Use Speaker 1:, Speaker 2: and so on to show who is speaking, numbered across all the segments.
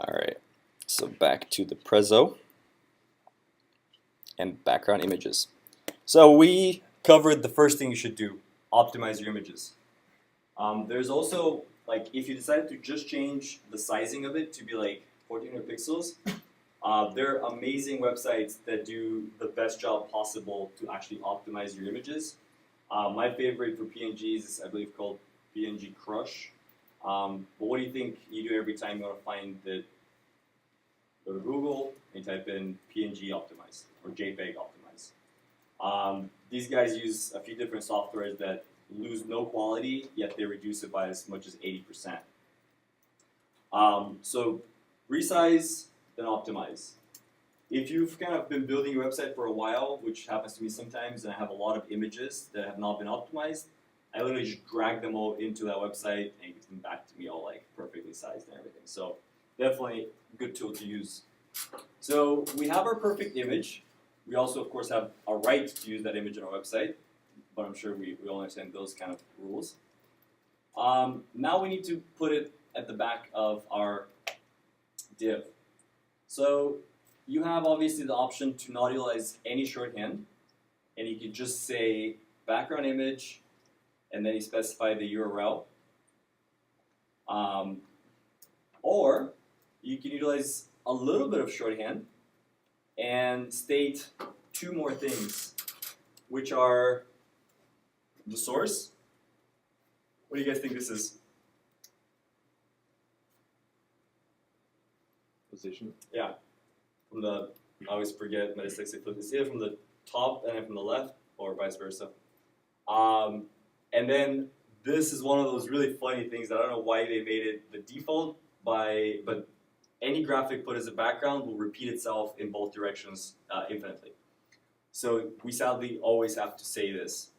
Speaker 1: Alright, so back to the Prezzo and background images. So we covered the first thing you should do, optimize your images. There's also, like, if you decide to just change the sizing of it to be like 1400 pixels, there are amazing websites that do the best job possible to actually optimize your images. My favorite for PNGs is, I believe, called PNG Crush. But what do you think you do every time you want to find the, go to Google and type in PNG optimize or JPEG optimize. These guys use a few different softwares that lose no quality, yet they reduce it by as much as 80%. So resize, then optimize. If you've kind of been building your website for a while, which happens to me sometimes, and I have a lot of images that have not been optimized, I literally just drag them all into that website and get them back to me all like perfectly sized and everything. So definitely a good tool to use. So we have our perfect image. We also, of course, have a right to use that image on our website, but I'm sure we all understand those kind of rules. Now we need to put it at the back of our div. So you have obviously the option to not utilize any shorthand, and you can just say background image, and then you specify the URL. Or you can utilize a little bit of shorthand and state two more things, which are the source. What do you guys think this is?
Speaker 2: Position.
Speaker 1: Yeah, from the, I always forget my dyslexic, it's either from the top and then from the left, or vice versa. And then this is one of those really funny things that I don't know why they made it the default, but any graphic put as a background will repeat itself in both directions infinitely. So we sadly always have to say this.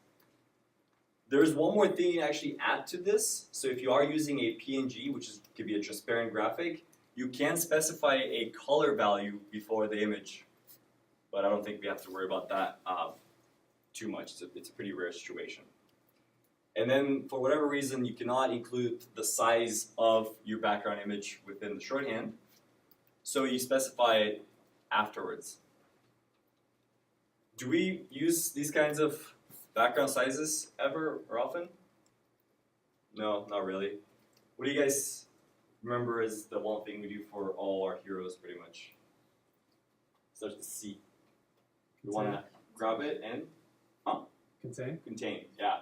Speaker 1: There's one more thing you can actually add to this. So if you are using a PNG, which could be a transparent graphic, you can specify a color value before the image. But I don't think we have to worry about that too much. It's a pretty rare situation. And then for whatever reason, you cannot include the size of your background image within the shorthand. So you specify it afterwards. Do we use these kinds of background sizes ever or often? No, not really. What do you guys remember is the one thing we do for all our heroes pretty much? Starts with C. We want to grab it and
Speaker 2: Contain.
Speaker 1: Contain, yeah.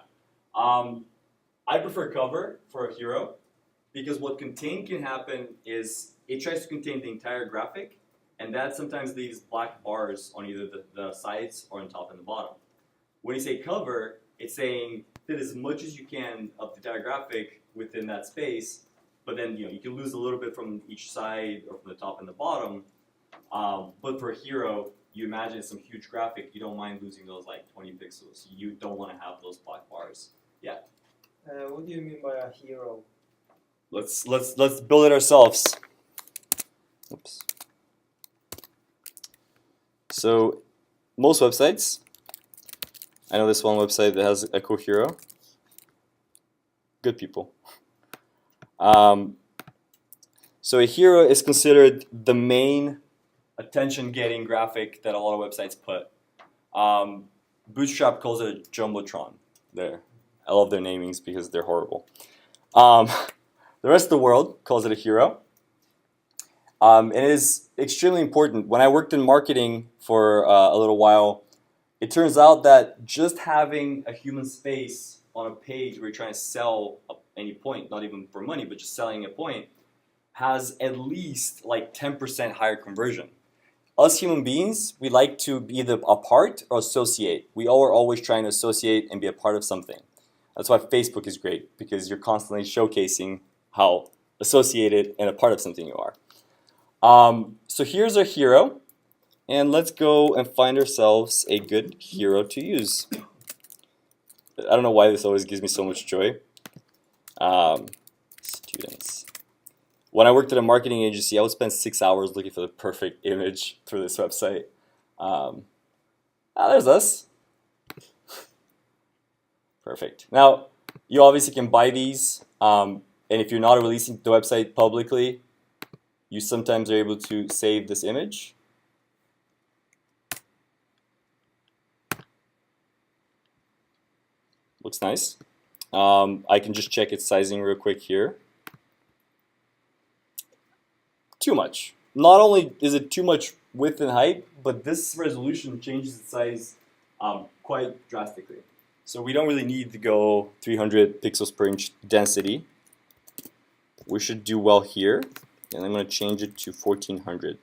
Speaker 1: I prefer cover for a hero because what contain can happen is it tries to contain the entire graphic, and that sometimes leaves black bars on either the sides or on top and the bottom. When you say cover, it's saying fit as much as you can of the entire graphic within that space, but then you can lose a little bit from each side or from the top and the bottom. But for a hero, you imagine it's some huge graphic, you don't mind losing those like 20 pixels. You don't want to have those black bars. Yeah.
Speaker 3: What do you mean by a hero?
Speaker 1: Let's build it ourselves. Oops. So most websites, I know this one website that has a cool hero. Good people. So a hero is considered the main attention-getting graphic that a lot of websites put. Bootstrap calls it a jumbotron. There, I love their namings because they're horrible. The rest of the world calls it a hero. And it is extremely important. When I worked in marketing for a little while, it turns out that just having a human space on a page where you're trying to sell any point, not even for money, but just selling a point, has at least like 10% higher conversion. Us human beings, we like to be either a part or associate. We all are always trying to associate and be a part of something. That's why Facebook is great, because you're constantly showcasing how associated and a part of something you are. So here's our hero, and let's go and find ourselves a good hero to use. I don't know why this always gives me so much joy. Students. When I worked at a marketing agency, I would spend 6 hours looking for the perfect image for this website. There's us. Perfect. Now, you obviously can buy these, and if you're not releasing the website publicly, you sometimes are able to save this image. Looks nice. I can just check its sizing real quick here. Too much. Not only is it too much width and height, but this resolution changes its size quite drastically. So we don't really need to go 300 pixels per inch density. We should do well here, and I'm going to change it to 1400.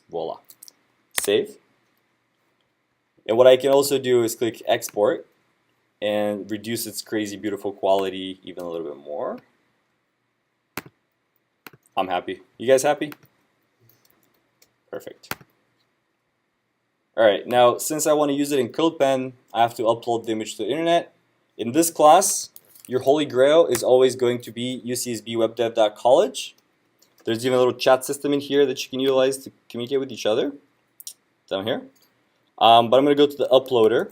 Speaker 1: Voila. Save. And what I can also do is click export and reduce its crazy beautiful quality even a little bit more. I'm happy. You guys happy? Perfect. Alright, now since I want to use it in CodePen, I have to upload the image to the internet. In this class, your holy grail is always going to be ucsbwebdev.college. There's even a little chat system in here that you can utilize to communicate with each other. Down here. But I'm going to go to the uploader,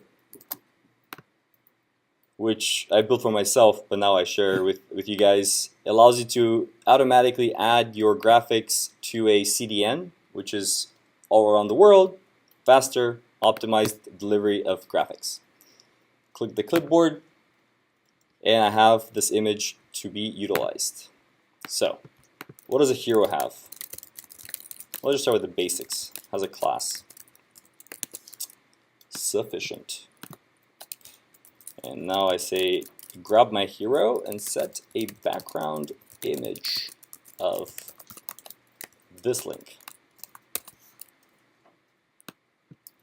Speaker 1: which I built for myself, but now I share with you guys. It allows you to automatically add your graphics to a CDN, which is all around the world, faster, optimized delivery of graphics. Click the clipboard, and I have this image to be utilized. So, what does a hero have? Let's just start with the basics. Has a class. Sufficient. And now I say grab my hero and set a background image of this link.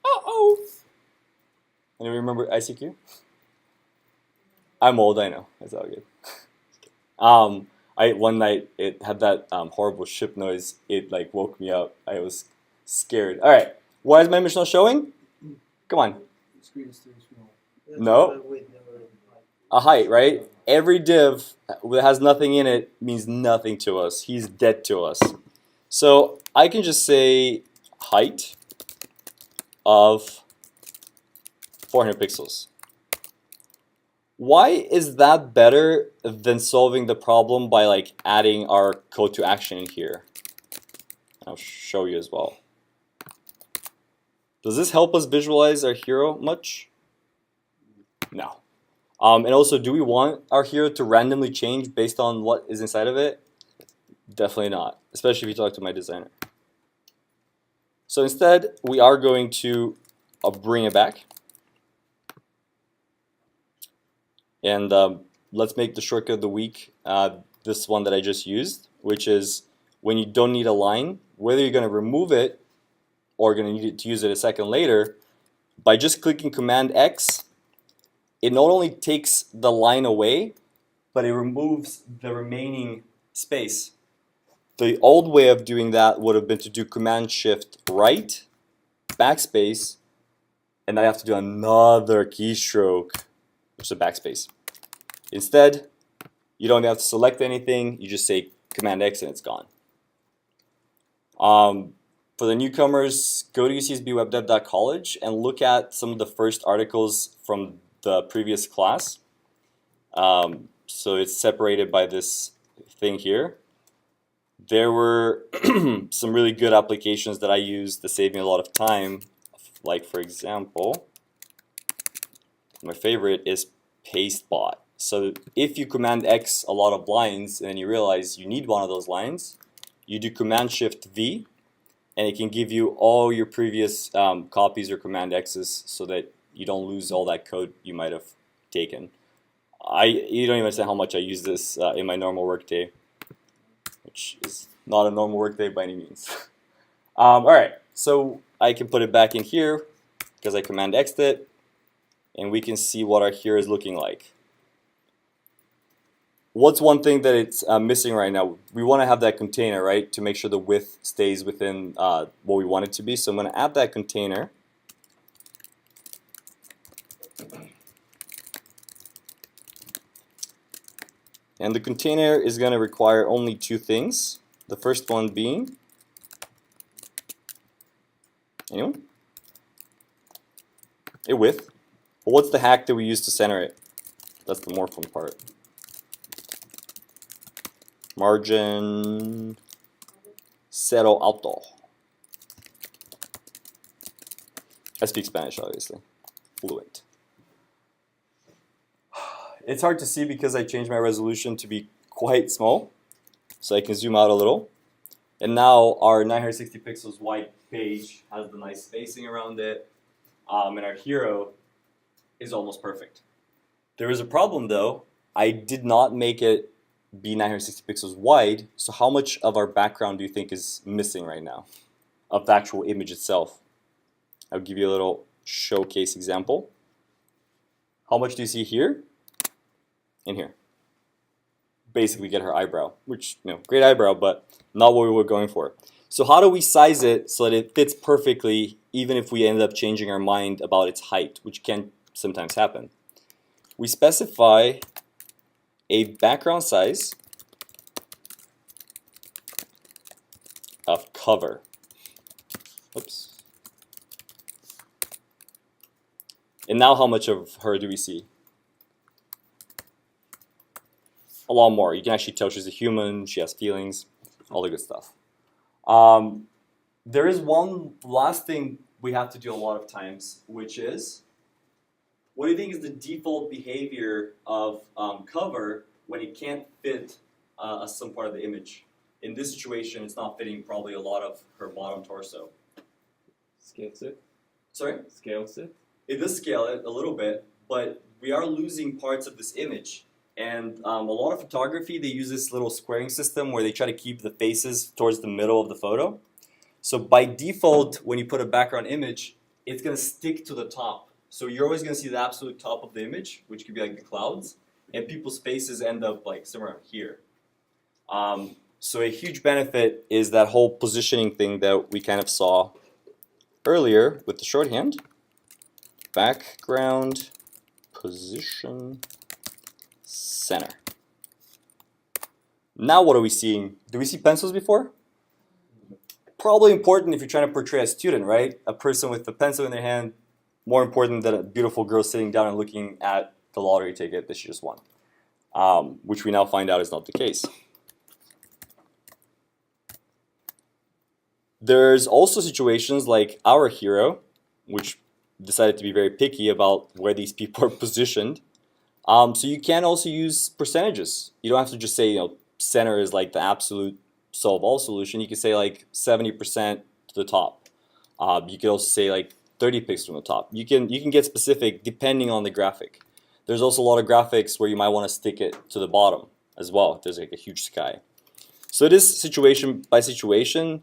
Speaker 1: Uh-oh! Anyone remember ICQ? I'm old, I know. It's all good. One night it had that horrible ship noise. It like woke me up. I was scared. All right, why is my image not showing? Come on.
Speaker 2: The screen is too small.
Speaker 1: No. A height, right? Every div that has nothing in it means nothing to us. He's dead to us. So I can just say height of 400 pixels. Why is that better than solving the problem by like adding our code to action in here? I'll show you as well. Does this help us visualize our hero much? No. And also, do we want our hero to randomly change based on what is inside of it? Definitely not, especially if you talk to my designer. So instead, we are going to bring it back. And let's make the shortcut of the week this one that I just used, which is when you don't need a line, whether you're going to remove it or going to need to use it a second later, by just clicking Command X, it not only takes the line away, but it removes the remaining space. The old way of doing that would have been to do Command Shift right, backspace, and I have to do another keystroke, which is a backspace. Instead, you don't have to select anything, you just say Command X and it's gone. For the newcomers, go to ucsbwebdev.college and look at some of the first articles from the previous class. So it's separated by this thing here. There were some really good applications that I used to save me a lot of time. Like for example, my favorite is PasteBot. So if you Command X a lot of lines and then you realize you need one of those lines, you do Command Shift V, and it can give you all your previous copies or Command X's so that you don't lose all that code you might have taken. You don't even understand how much I use this in my normal workday, which is not a normal workday by any means. Alright, so I can put it back in here because I Command X'd it, and we can see what our hero is looking like. What's one thing that it's missing right now? We want to have that container, right, to make sure the width stays within what we want it to be. So I'm going to add that container. And the container is going to require only two things. The first one being, anyone? A width. But what's the hack that we use to center it? That's the more fun part. Margin 0 alto. I speak Spanish, obviously. Fluent. It's hard to see because I changed my resolution to be quite small, so I can zoom out a little. And now our 960 pixels wide page has the nice spacing around it, and our hero is almost perfect. There is a problem though. I did not make it be 960 pixels wide, so how much of our background do you think is missing right now of the actual image itself? I'll give you a little showcase example. How much do you see here and here? Basically get her eyebrow, which, great eyebrow, but not what we were going for. So how do we size it so that it fits perfectly even if we end up changing our mind about its height, which can sometimes happen? We specify a background size of cover. Oops. And now how much of her do we see? A lot more. You can actually tell she's a human, she has feelings, all the good stuff. There is one last thing we have to do a lot of times, which is, what do you think is the default behavior of cover when it can't fit some part of the image? In this situation, it's not fitting probably a lot of her bottom torso.
Speaker 2: Scales it.
Speaker 1: Sorry?
Speaker 2: Scales it.
Speaker 1: It does scale it a little bit, but we are losing parts of this image. And a lot of photography, they use this little squaring system where they try to keep the faces towards the middle of the photo. So by default, when you put a background image, it's going to stick to the top. So you're always going to see the absolute top of the image, which could be like the clouds, and people's faces end up like somewhere here. So a huge benefit is that whole positioning thing that we kind of saw earlier with the shorthand. Background position center. Now what are we seeing? Do we see pencils before? Probably important if you're trying to portray a student, right? A person with a pencil in their hand, more important than a beautiful girl sitting down and looking at the lottery ticket that she just won, which we now find out is not the case. There's also situations like our hero, which decided to be very picky about where these people are positioned. So you can also use percentages. You don't have to just say, center is like the absolute solve all solution. You can say like 70% to the top. You could also say like 30 pixels from the top. You can get specific depending on the graphic. There's also a lot of graphics where you might want to stick it to the bottom as well if there's like a huge sky. So it is situation by situation,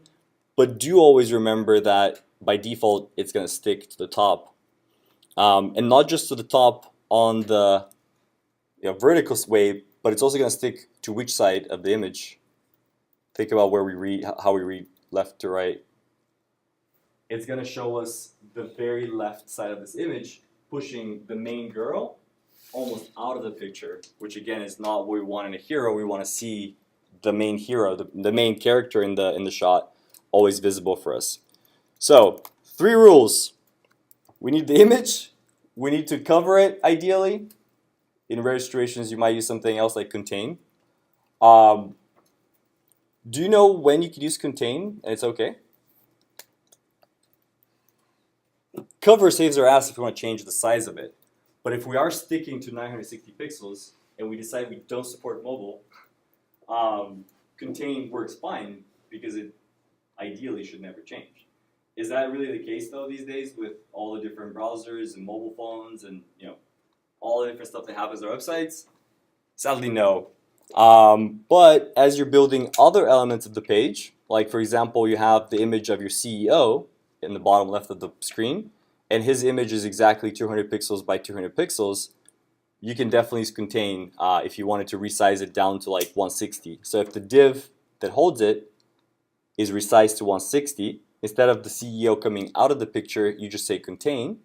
Speaker 1: but do always remember that by default it's going to stick to the top, and not just to the top on the vertical way, but it's also going to stick to which side of the image. Think about where we read, how we read left to right. It's going to show us the very left side of this image, pushing the main girl almost out of the picture, which again is not what we want in a hero. We want to see the main hero, the main character in the shot, always visible for us. So 3 rules. We need the image. We need to cover it ideally. In rare situations, you might use something else like contain. Do you know when you could use contain and it's okay? Cover saves our ass if we want to change the size of it. But if we are sticking to 960 pixels and we decide we don't support mobile, contain works fine because it ideally should never change. Is that really the case though these days with all the different browsers and mobile phones and all the different stuff they have as their websites? Sadly, no. But as you're building other elements of the page, like for example, you have the image of your CEO in the bottom left of the screen, and his image is exactly 200 pixels by 200 pixels, you can definitely use contain if you wanted to resize it down to like 160. So if the div that holds it is resized to 160, instead of the CEO coming out of the picture, you just say contain.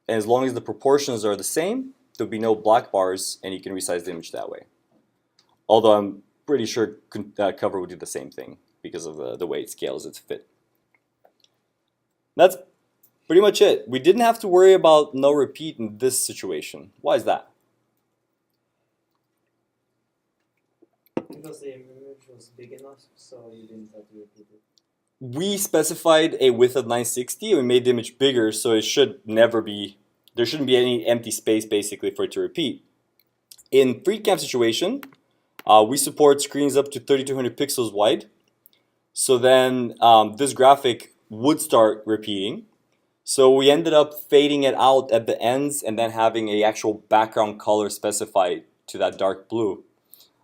Speaker 1: And as long as the proportions are the same, there'll be no black bars, and you can resize the image that way. Although I'm pretty sure cover would do the same thing because of the way it scales its fit. That's pretty much it. We didn't have to worry about no repeat in this situation. Why is that?
Speaker 3: because the image was big enough, so you didn't have to repeat it.
Speaker 1: We specified a width of 960 and we made the image bigger, so it should never be, there shouldn't be any empty space basically for it to repeat. In FreeCam situation, we support screens up to 3200 pixels wide. So then this graphic would start repeating. So we ended up fading it out at the ends and then having a actual background color specified to that dark blue.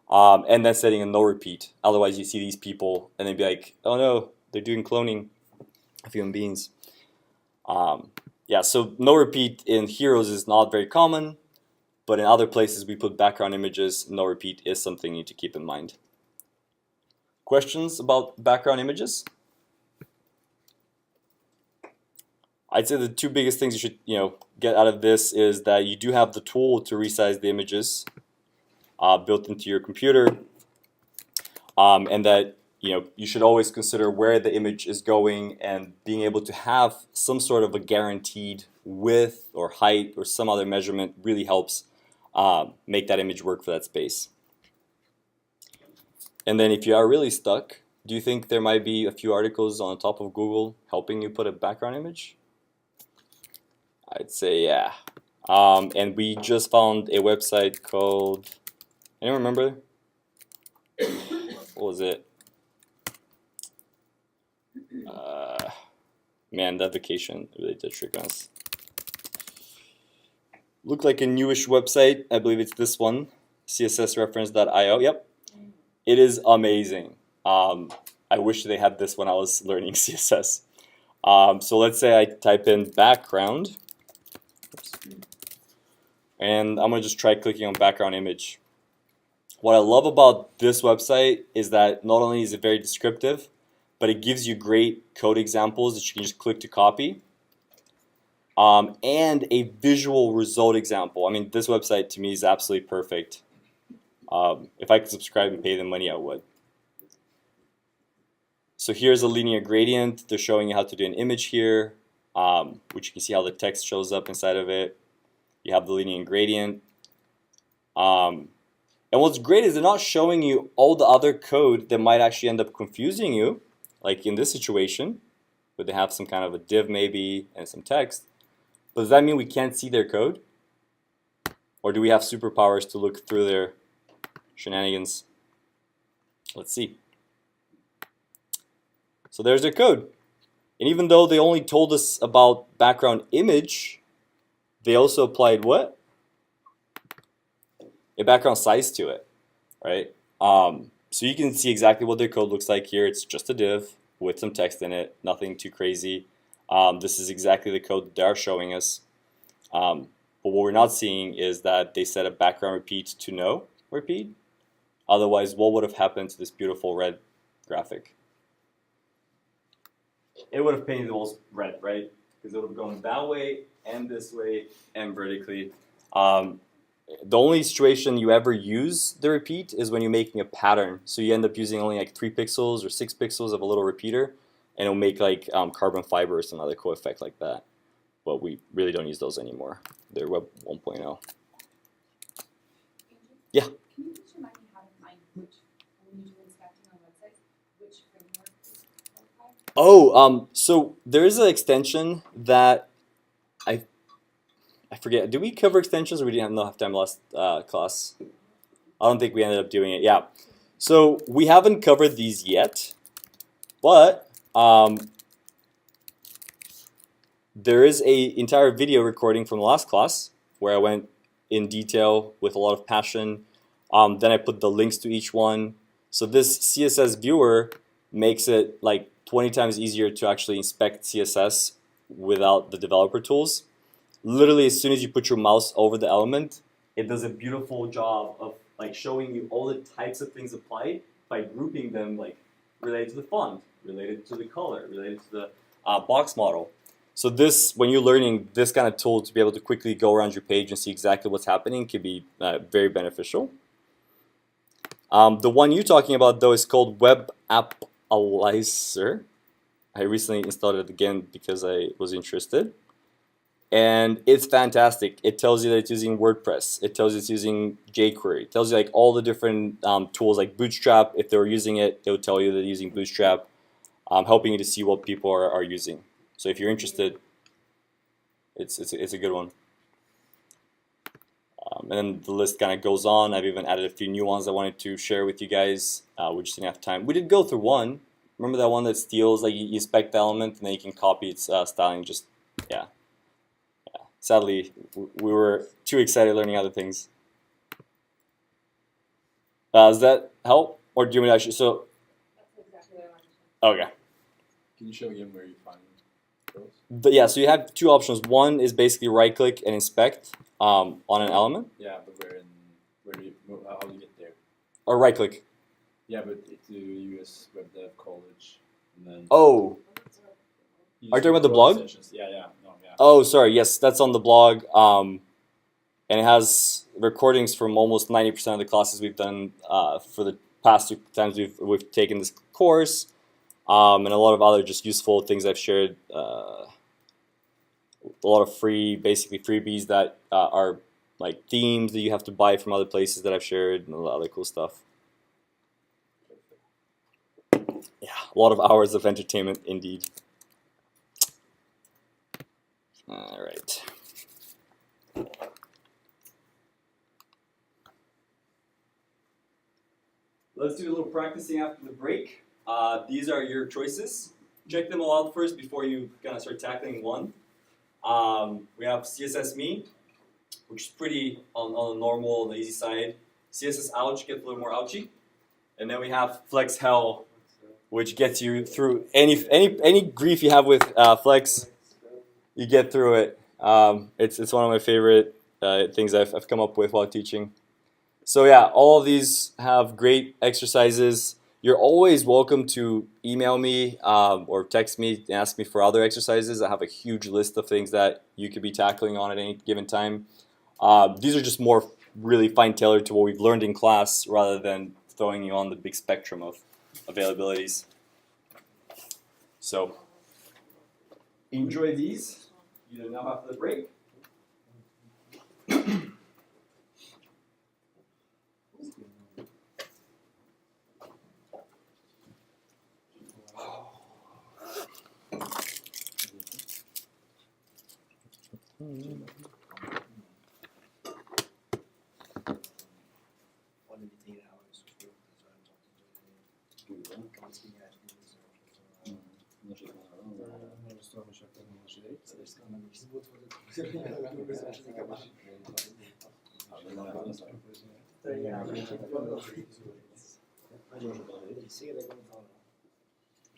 Speaker 1: And then setting a no repeat. Otherwise you see these people and they'd be like, oh no, they're doing cloning of human beings. Yeah, so no repeat in Heroes is not very common, but in other places we put background images. No repeat is something you need to keep in mind. Questions about background images? I'd say the two biggest things you should get out of this is that you do have the tool to resize the images built into your computer, and that you should always consider where the image is going, and being able to have some sort of a guaranteed width or height or some other measurement really helps make that image work for that space. And then if you are really stuck, do you think there might be a few articles on the top of Google helping you put a background image? I'd say yeah. And we just found a website called, anyone remember? What was it? Man, that vacation really did trick us. Looked like a newish website. I believe it's this one, cssreference.io. Yep, it is amazing. I wish they had this when I was learning CSS. So let's say I type in background. Oops. And I'm gonna just try clicking on background image. What I love about this website is that not only is it very descriptive, but it gives you great code examples that you can just click to copy, and a visual result example. I mean, this website to me is absolutely perfect. If I could subscribe and pay them money, I would. So here's a linear gradient. They're showing you how to do an image here, which you can see how the text shows up inside of it. You have the linear gradient. And what's great is they're not showing you all the other code that might actually end up confusing you, like in this situation, where they have some kind of a div maybe and some text. But does that mean we can't see their code? Or do we have superpowers to look through their shenanigans? Let's see. So there's their code. And even though they only told us about background image, they also applied what? A background size to it, right? So you can see exactly what their code looks like here. It's just a div with some text in it, nothing too crazy. This is exactly the code that they are showing us. But what we're not seeing is that they set a background repeat to no repeat. Otherwise, what would have happened to this beautiful red graphic? It would have painted the walls red, right? Because it would have gone that way and this way and vertically. The only situation you ever use the repeat is when you're making a pattern. So you end up using only like 3 pixels or 6 pixels of a little repeater, and it'll make like carbon fiber or some other cool effect like that. But we really don't use those anymore. They're Web 1.0. Yeah?
Speaker 4: Can you just remind me how to find which, when you do inspecting on websites, which framework is qualified?
Speaker 1: Oh, so there is an extension that I forget. Did we cover extensions, or we didn't have enough time last class? I don't think we ended up doing it. Yeah. So we haven't covered these yet, but there is a entire video recording from the last class where I went in detail with a lot of passion. Then I put the links to each one. So this CSS viewer makes it like 20 times easier to actually inspect CSS without the developer tools. Literally, as soon as you put your mouse over the element, it does a beautiful job of like showing you all the types of things applied by grouping them, like related to the font, related to the color, related to the box model. So this, when you're learning this kind of tool to be able to quickly go around your page and see exactly what's happening, can be very beneficial. The one you're talking about though is called Web Appalizer. I recently installed it again because I was interested. and it's fantastic. It tells you that it's using WordPress. It tells you it's using jQuery. It tells you like all the different tools like Bootstrap. If they were using it, it would tell you that they're using Bootstrap, helping you to see what people are using. So if you're interested, it's a good one. And then the list kind of goes on. I've even added a few new ones I wanted to share with you guys. We just didn't have time. We did go through one. Remember that one that steals, like you spec the element and then you can copy its styling. Just, yeah. Sadly, we were too excited learning other things. Does that help? Or do you want me to actually, so,
Speaker 4: That's exactly what I wanted to
Speaker 1: okay.
Speaker 2: Can you show again where you find those?
Speaker 1: But yeah, so you have two options. One is basically right click and inspect on an element,
Speaker 2: Yeah, but where do you, how do you get there?
Speaker 1: or right click.
Speaker 2: Yeah, but to US Web Dev College, and then
Speaker 1: Oh,
Speaker 2: you
Speaker 1: are you
Speaker 2: just
Speaker 1: talking about the
Speaker 2: do
Speaker 1: blog?
Speaker 2: sessions. Yeah, yeah, no, yeah.
Speaker 1: Oh, sorry. Yes, that's on the blog. And it has recordings from almost 90% of the classes we've done for the past 2 times we've taken this course, and a lot of other just useful things I've shared. A lot of basically freebies that are like themes that you have to buy from other places that I've shared, and a lot of other cool stuff. Yeah, a lot of hours of entertainment indeed. All right. Let's do a little practicing after the break. These are your choices. Check them all out first before you kind of start tackling one. We have CSS me, which is pretty on the normal and the easy side. CSS ouch gets a little more ouchy. And then we have flex hell, which gets you through any grief you have with flex, you get through it. It's one of my favorite things I've come up with while teaching. So yeah, all of these have great exercises. You're always welcome to email me or text me and ask me for other exercises. I have a huge list of things that you could be tackling on at any given time. These are just more really fine-tailored to what we've learned in class rather than throwing you on the big spectrum of availabilities. So enjoy these. Either now after the break.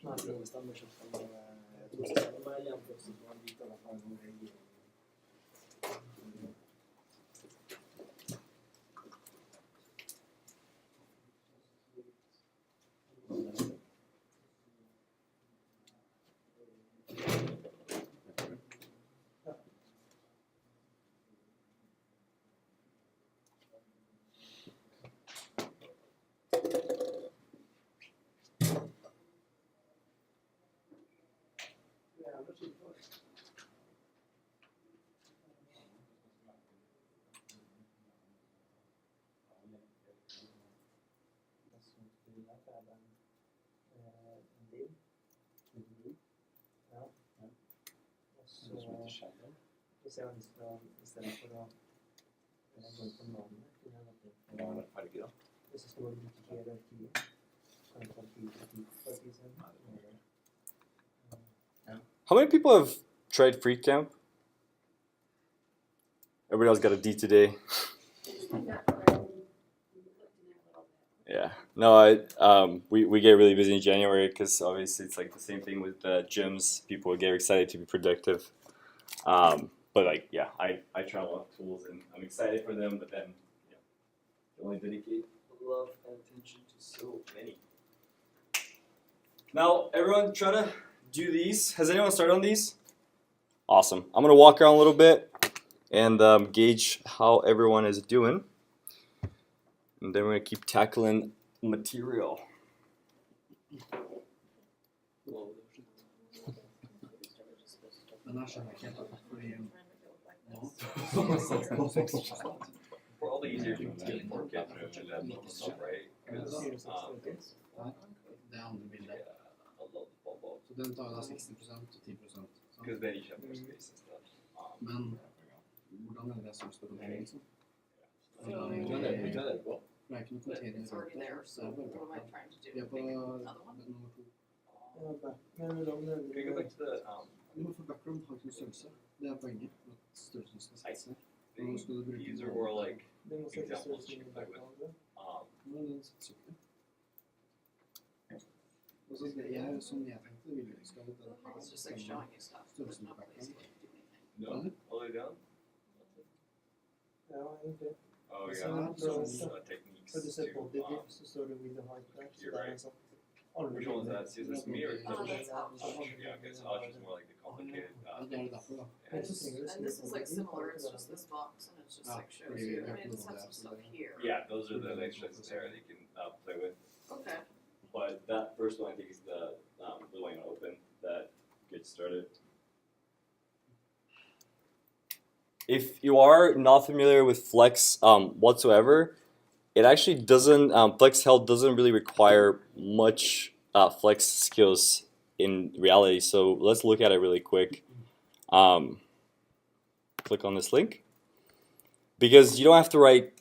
Speaker 3: No, sì, stanno cercando tu stai sbagliando, forse tu hai detto la fase io.
Speaker 1: How many people have tried Free Camp? Everybody else got a D today. Yeah. No, we get really busy in January because obviously it's like the same thing with gyms. People get excited to be productive. But like, yeah, I try a lot of tools and I'm excited for them, but then you only dedicate love and attention to so many. Now, everyone try to do these. Has anyone started on these? Awesome. I'm going to walk around a little bit and gauge how everyone is doing. And then we're going to keep tackling material.
Speaker 2: Probably easier to get more kids to that stuff, right? Because
Speaker 5: Det er andre bilder.
Speaker 2: a lot of bubble.
Speaker 5: Så den tar da 60% og 10%.
Speaker 2: Because then you have more space and stuff.
Speaker 5: Men hvordan er det som står på det, liksom?
Speaker 2: Vi kan det på.
Speaker 5: Det er ikke noe container
Speaker 6: It's already there, so
Speaker 5: det er
Speaker 6: what
Speaker 5: bare
Speaker 6: am I trying to do?
Speaker 5: Vi er på
Speaker 6: Make another one?
Speaker 5: nummer 2.
Speaker 3: Men hur lång
Speaker 2: Can we go back to the
Speaker 5: Du må få background, har ikke noe størrelse. Det er poenget. At størrelsen skal sette seg. Nå skal du bruke
Speaker 2: these are more like
Speaker 3: Det måste sätta
Speaker 2: examples
Speaker 3: större
Speaker 2: you
Speaker 3: sin
Speaker 2: can play with.
Speaker 3: background.
Speaker 5: Nå er den satt ikke. Og så det jeg, som jeg tenkte, vil jeg skal den ha
Speaker 6: It's just like showing you stuff. There's
Speaker 5: størrelsen
Speaker 6: no
Speaker 5: på
Speaker 6: place
Speaker 5: background.
Speaker 6: to do anything.
Speaker 2: no, all the way down.
Speaker 3: Ja, inte.
Speaker 2: Oh
Speaker 3: Så
Speaker 2: yeah,
Speaker 3: då-
Speaker 2: some techniques
Speaker 3: För du ser på
Speaker 2: to.
Speaker 3: the div så står det with the height där. Så
Speaker 2: You're
Speaker 3: där är
Speaker 2: right.
Speaker 3: så.
Speaker 2: Which one was that? CSS me or
Speaker 6: Oh, that's Ouch.
Speaker 2: Yeah, because Ouch is more like the complicated.
Speaker 5: Ja, det er det derfor da.
Speaker 6: And this is like similar, it's just this box and it's just like shows you, I mean, it just has some stuff here.
Speaker 2: Yeah, those are the extras there that you can play with.
Speaker 6: Okay.
Speaker 1: But that first one I think is the one you open that gets started. If you are not familiar with Flex whatsoever, it actually doesn't, Flex Held doesn't really require much Flex skills in reality. So let's look at it really quick. Click on this link. Because you don't have to write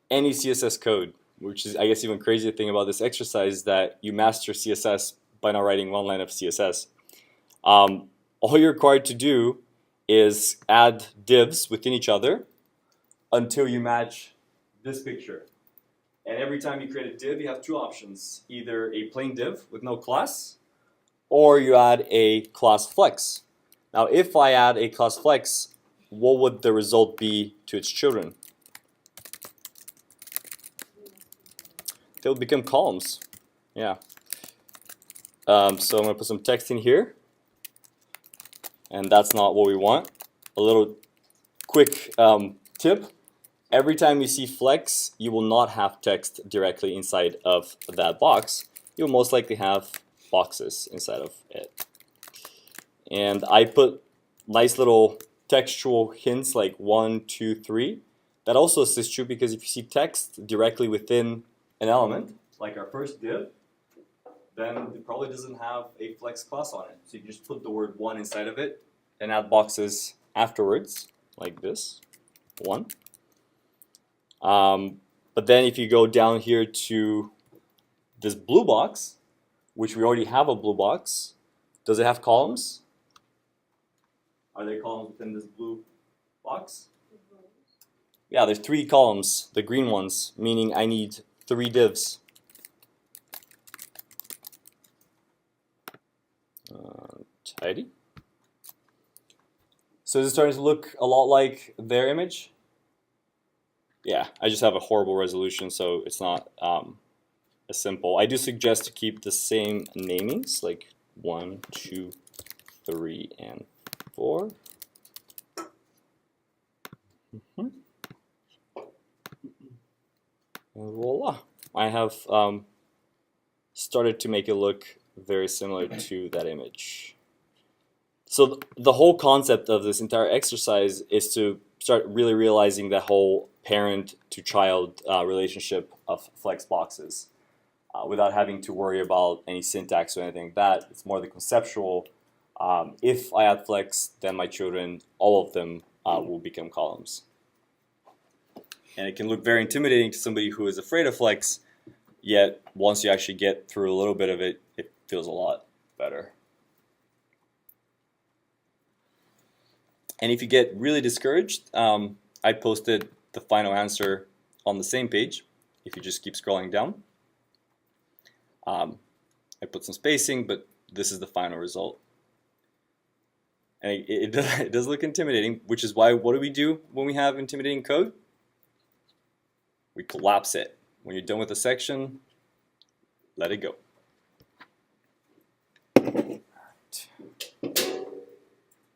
Speaker 1: any CSS code, which is, I guess, even crazier thing about this exercise is that you master CSS by not writing one line of CSS. All you're required to do is add divs within each other until you match this picture. And every time you create a div, you have two options. Either a plain div with no class, or you add a class flex. Now, if I add a class flex, what would the result be to its children? They will become columns. Yeah. So I'm going to put some text in here. And that's not what we want. A little quick tip. Every time you see flex, you will not have text directly inside of that box. You'll most likely have boxes inside of it. And I put nice little textual hints like 1, 2, 3. That also assists you because if you see text directly within an element, like our first div, then it probably doesn't have a flex class on it. So you can just put the word 1 inside of it and add boxes afterwards, like this, 1. But then if you go down here to this blue box, which we already have a blue box, does it have columns? Are there columns within this blue box? Yeah, there's 3 columns, the green ones, meaning I need 3 divs. Tidy. So is it starting to look a lot like their image? Yeah, I just have a horrible resolution, so it's not as simple. I do suggest to keep the same namings, like 1, 2, 3, and 4. And voila, I have started to make it look very similar to that image. So the whole concept of this entire exercise is to start really realizing that whole parent to child relationship of flex boxes without having to worry about any syntax or anything like that. It's more the conceptual. If I add flex, then my children, all of them, will become columns. And it can look very intimidating to somebody who is afraid of flex, yet once you actually get through a little bit of it, it feels a lot better. And if you get really discouraged, I posted the final answer on the same page. If you just keep scrolling down, I put some spacing, but this is the final result. And it does look intimidating, which is why what do we do when we have intimidating code? We collapse it. When you're done with a section, let it go.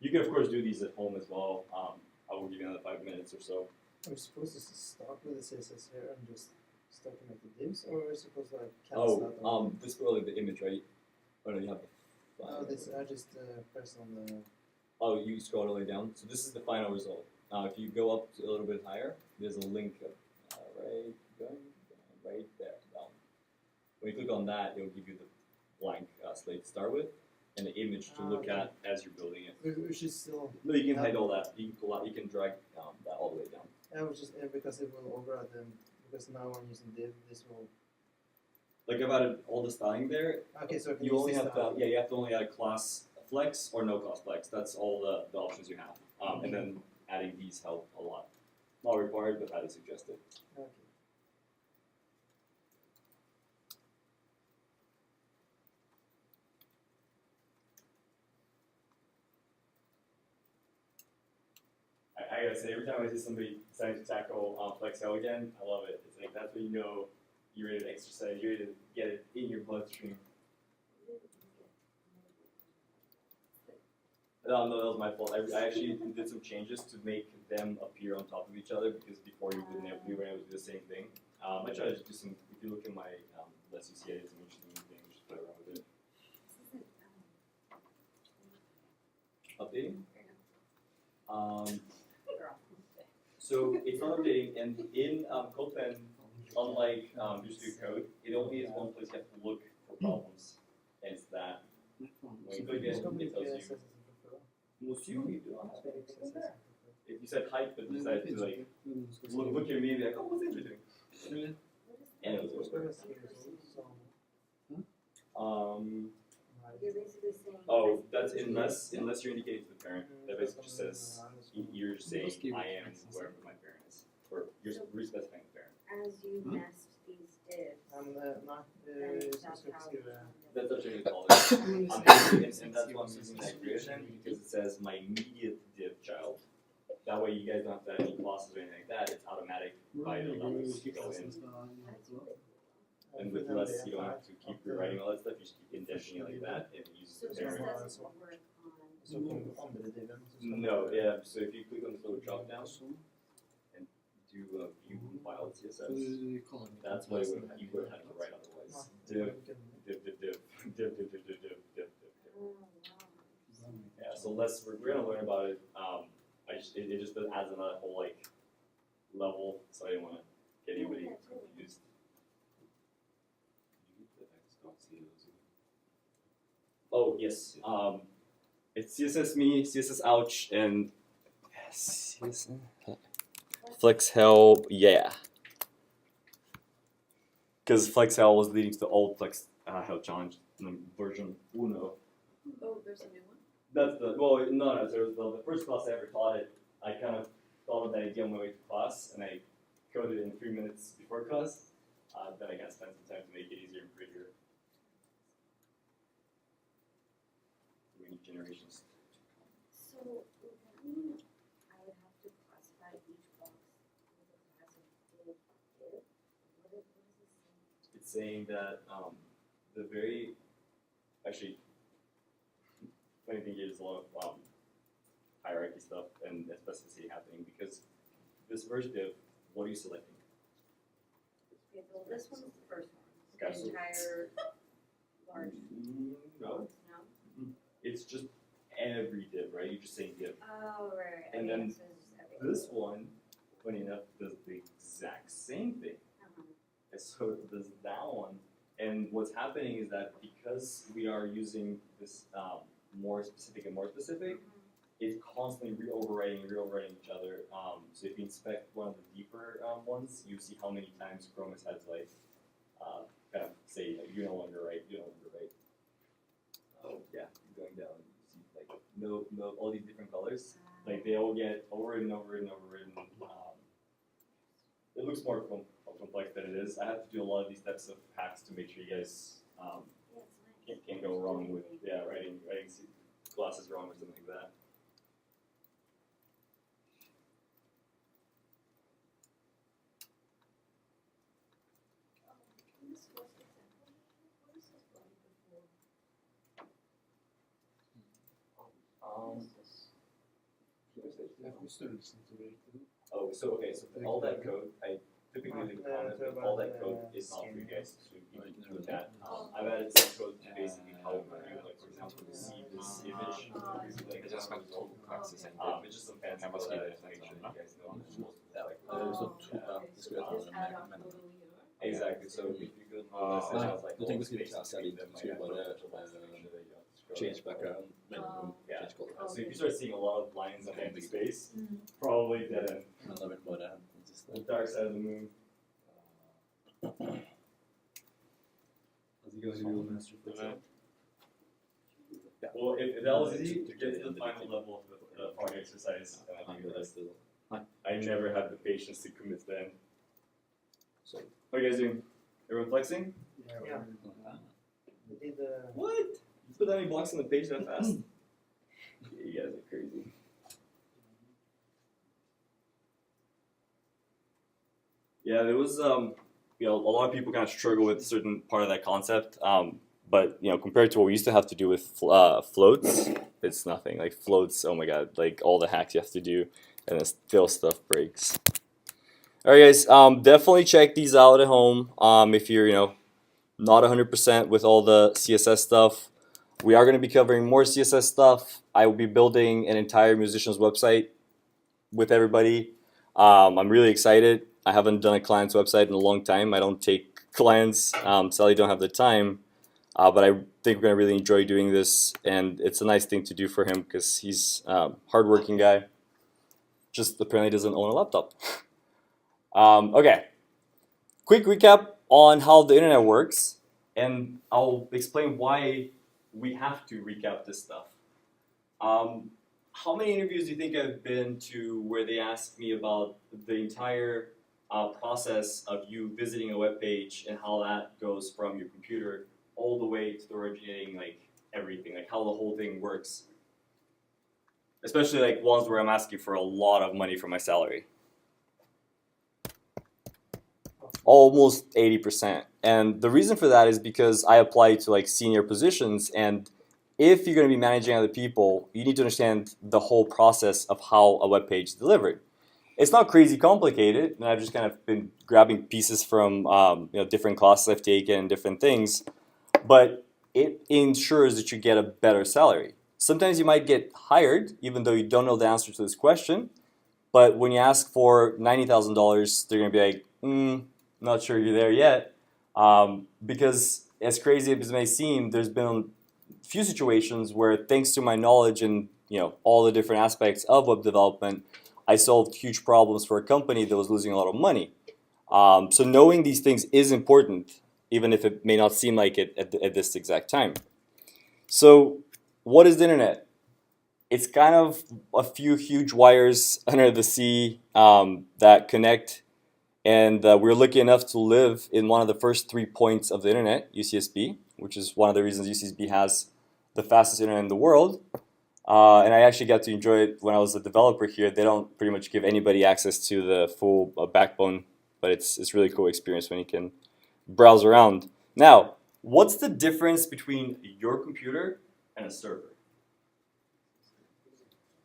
Speaker 1: You can of course do these at home as well. I will give you another 5 minutes or so.
Speaker 3: Are we supposed to start with the CSS here and just start to make the divs, or are we supposed to like cancel that?
Speaker 1: Oh, this is probably the image, right? Oh no, you have the.
Speaker 3: No, this I just press on the.
Speaker 1: Oh, you scroll all the way down. So this is the final result.
Speaker 2: if you go up a little bit higher, there's a link right there. When you click on that, it'll give you the blank slate to start with, and the image to look at as you're building it.
Speaker 5: Which is still.
Speaker 2: No, you can hide all that. You can pull out. You can drag that all the way down.
Speaker 5: Yeah, which is because it will override them. Because now I'm using div, this will.
Speaker 2: Like I've added all the styling there.
Speaker 5: Okay, so
Speaker 2: You only have to you have to only add a class flex or no class flex. That's all the options you have. And then adding these help a lot. Not required, but highly suggested.
Speaker 5: Okay.
Speaker 1: I gotta say, every time I see somebody deciding to tackle Flex Hell again, I love it. It's like that's when you know you're ready to exercise, you're ready to get it in your bloodstream. No, that was my fault. I actually did some changes to make them appear on top of each other because before you were able to do the same thing. I tried to do some. If you look at my lets you see, I did some interesting things. Just play around with it. Updating. So it's not updating, and in CodePen, unlike Visual Code, it only is one place you have to look for problems, and it's that. When you click it, it tells you. Monsieur, you do not have it. If you said height, but decided to like look at me and be like, oh, what's interesting? And it was over.
Speaker 7: You're basically saying.
Speaker 1: Oh, that's unless you're indicating to the parent. That basically just says you're just saying I am wherever my parent is, or you're specifying the parent.
Speaker 7: As you nest these divs.
Speaker 1: That's what you're gonna call it. And that's why I'm using that gradient because it says my immediate div child. That way you guys don't have to add any classes or anything like that. It's automatic by the levels you go in. And with less, you don't have to keep rewriting all that stuff. You just keep indenting it like that and use
Speaker 7: So
Speaker 1: the
Speaker 7: this
Speaker 1: parent.
Speaker 7: doesn't work on.
Speaker 1: No, yeah. So if you click on this little drop down and do view file CSS, that's what you would have to write otherwise. Div.
Speaker 7: Oh, wow.
Speaker 1: Yeah. So we're gonna learn about it. It just adds another whole like level. So I didn't want to get anybody confused. Oh yes, it's CSS me, CSS ouch, and CSS Flex Hell, yeah. Because Flex Hell was leading to the old Flex Hell challenge version uno.
Speaker 6: Oh, there's a new one?
Speaker 1: That's no, there was the first class I ever taught it. I kind of thought of that idea on my way to class, and I coded it in 3 minutes before class. Then I got to spend some time to make it easier and prettier. We need generations.
Speaker 7: So would that mean I would have to classify each box with a class of div? What is this saying?
Speaker 1: It's saying that the very actually funny thing is a lot of hierarchy stuff and specificity happening because this first div, what are you selecting?
Speaker 7: Okay, well, this one's the first one.
Speaker 1: Okay,
Speaker 7: The
Speaker 1: so-
Speaker 7: entire large
Speaker 1: No,
Speaker 7: box, no?
Speaker 1: it's just every div, right? You're just saying div.
Speaker 7: Oh, right.
Speaker 1: And
Speaker 7: Okay,
Speaker 1: then
Speaker 7: so it's just everything.
Speaker 1: This one, funny enough, does the exact same thing.
Speaker 7: Uh-huh.
Speaker 1: And so it does that one. And what's happening is that because we are using this more specific and more specific, it's constantly re-overwriting each other. So if you inspect one of the deeper ones, you see how many times Chrome has had to like kind of say like, you're no longer right, you're no longer right. Yeah, you're going down. You see like no all these different colors. Like they all get overwritten, overwritten, overwritten. It looks more complex than it is. I have to do a lot of these types of hacks to make sure you guys
Speaker 7: Yeah, it's nice.
Speaker 1: can't go wrong with writing classes wrong or something like that.
Speaker 7: This first example, what is this body before? What is this?
Speaker 1: Oh, so okay, so all that code, I typically leave a comment, but all that code is not for you guys to look at. I've added some code to basically help you, like for example, to see this image, like
Speaker 8: ganska tung praxis
Speaker 2: It's just some fancy
Speaker 8: Kan man
Speaker 2: code
Speaker 8: skriva
Speaker 2: edits
Speaker 8: det
Speaker 2: to make sure
Speaker 8: sen,
Speaker 2: that you guys know
Speaker 8: Mm.
Speaker 2: most of
Speaker 8: Ja.
Speaker 2: like
Speaker 8: Det är så
Speaker 6: Oh,
Speaker 8: tungt att det skulle ta
Speaker 6: Just add up
Speaker 8: men
Speaker 6: totally here.
Speaker 2: exactly. So if you go
Speaker 8: Ah,
Speaker 2: this, it
Speaker 8: nej,
Speaker 2: has like
Speaker 8: du
Speaker 2: all
Speaker 8: tänker
Speaker 2: the
Speaker 8: skriva
Speaker 2: spaces
Speaker 8: klass
Speaker 2: between
Speaker 8: eller
Speaker 2: them,
Speaker 8: skriva
Speaker 2: like,
Speaker 8: bara
Speaker 2: actual box to make sure that you have to scroll.
Speaker 8: change background men
Speaker 2: Yeah.
Speaker 8: change color.
Speaker 2: So if you start seeing a lot of lines of empty space,
Speaker 6: Mm.
Speaker 2: probably dead end.
Speaker 8: Men det är väl bara den sista.
Speaker 2: The dark side of the moon.
Speaker 1: How's it going, Google Master Flex?
Speaker 2: Well, if that was easy, to get to the final level of the frog exercise, and I think the rest of I never had the patience to commit to the end. So, what are you guys doing? Everyone flexing?
Speaker 3: Yeah. We did
Speaker 2: What? You put that many blocks on the page that fast? You guys are crazy. Yeah, there was a lot of people kind of struggle with a certain part of that concept. But compared to what we used to have to do with floats, it's nothing. Like floats, oh my god, like all the hacks you have to do, and then still stuff breaks. All right, guys, definitely check these out at home. If you're not 100% with all the CSS stuff, we are going to be covering more CSS stuff. I will be building an entire musician's website with everybody. I'm really excited. I haven't done a client's website in a long time. I don't take clients. Sadly, don't have the time. But I think we're going to really enjoy doing this, and it's a nice thing to do for him because he's a hardworking guy. Just apparently doesn't own a laptop. Okay, quick recap on how the internet works, and I'll explain why we have to recap this stuff. How many interviews do you think I've been to where they ask me about the entire process of you visiting a web page and how that goes from your computer all the way to the originating, like everything, like how the whole thing works? Especially like ones where I'm asking for a lot of money for my salary. Almost 80%. And the reason for that is because I apply to like senior positions, and if you're going to be managing other people, you need to understand the whole process of how a web page is delivered. It's not crazy complicated, and I've just kind of been grabbing pieces from different classes I've taken and different things, but it ensures that you get a better salary. Sometimes you might get hired even though you don't know the answer to this question, but when you ask for $90,000, they're going to be like, not sure you're there yet, because as crazy as it may seem, there's been a few situations where, thanks to my knowledge and all the different aspects of web development, I solved huge problems for a company that was losing a lot of money. So knowing these things is important, even if it may not seem like it at this exact time. So what is the internet? It's kind of a few huge wires under the sea that connect, and we're lucky enough to live in one of the first 3 points of the internet, UCSB, which is one of the reasons UCSB has the fastest internet in the world. And I actually got to enjoy it when I was a developer here. They don't pretty much give anybody access to the full backbone, but it's really cool experience when you can browse around. Now, what's the difference between your computer and a server?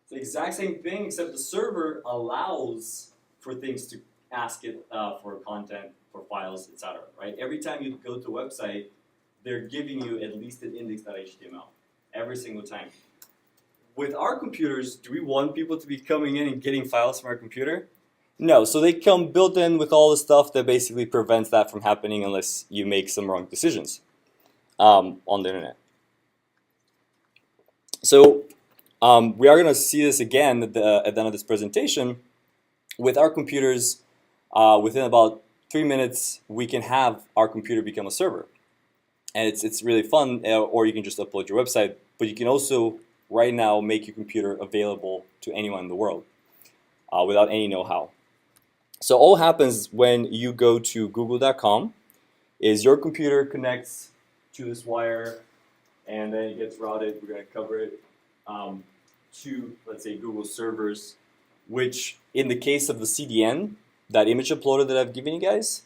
Speaker 2: It's the exact same thing, except the server allows for things to ask it for content, for files, etc. Right? Every time you go to a website, they're giving you at least an index.html every single time. With our computers, do we want people to be coming in and getting files from our computer? No, so they come built in with all the stuff that basically prevents that from happening unless you make some wrong decisions on the internet. So we are going to see this again at the end of this presentation. With our computers, within about 3 minutes, we can have our computer become a server. And it's really fun, or you can just upload your website, but you can also right now make your computer available to anyone in the world without any know-how. So all happens when you go to google.com is your computer connects to this wire, and then it gets routed. We're going to cover it to, let's say, Google servers, which in the case of the CDN, that image uploader that I've given you guys,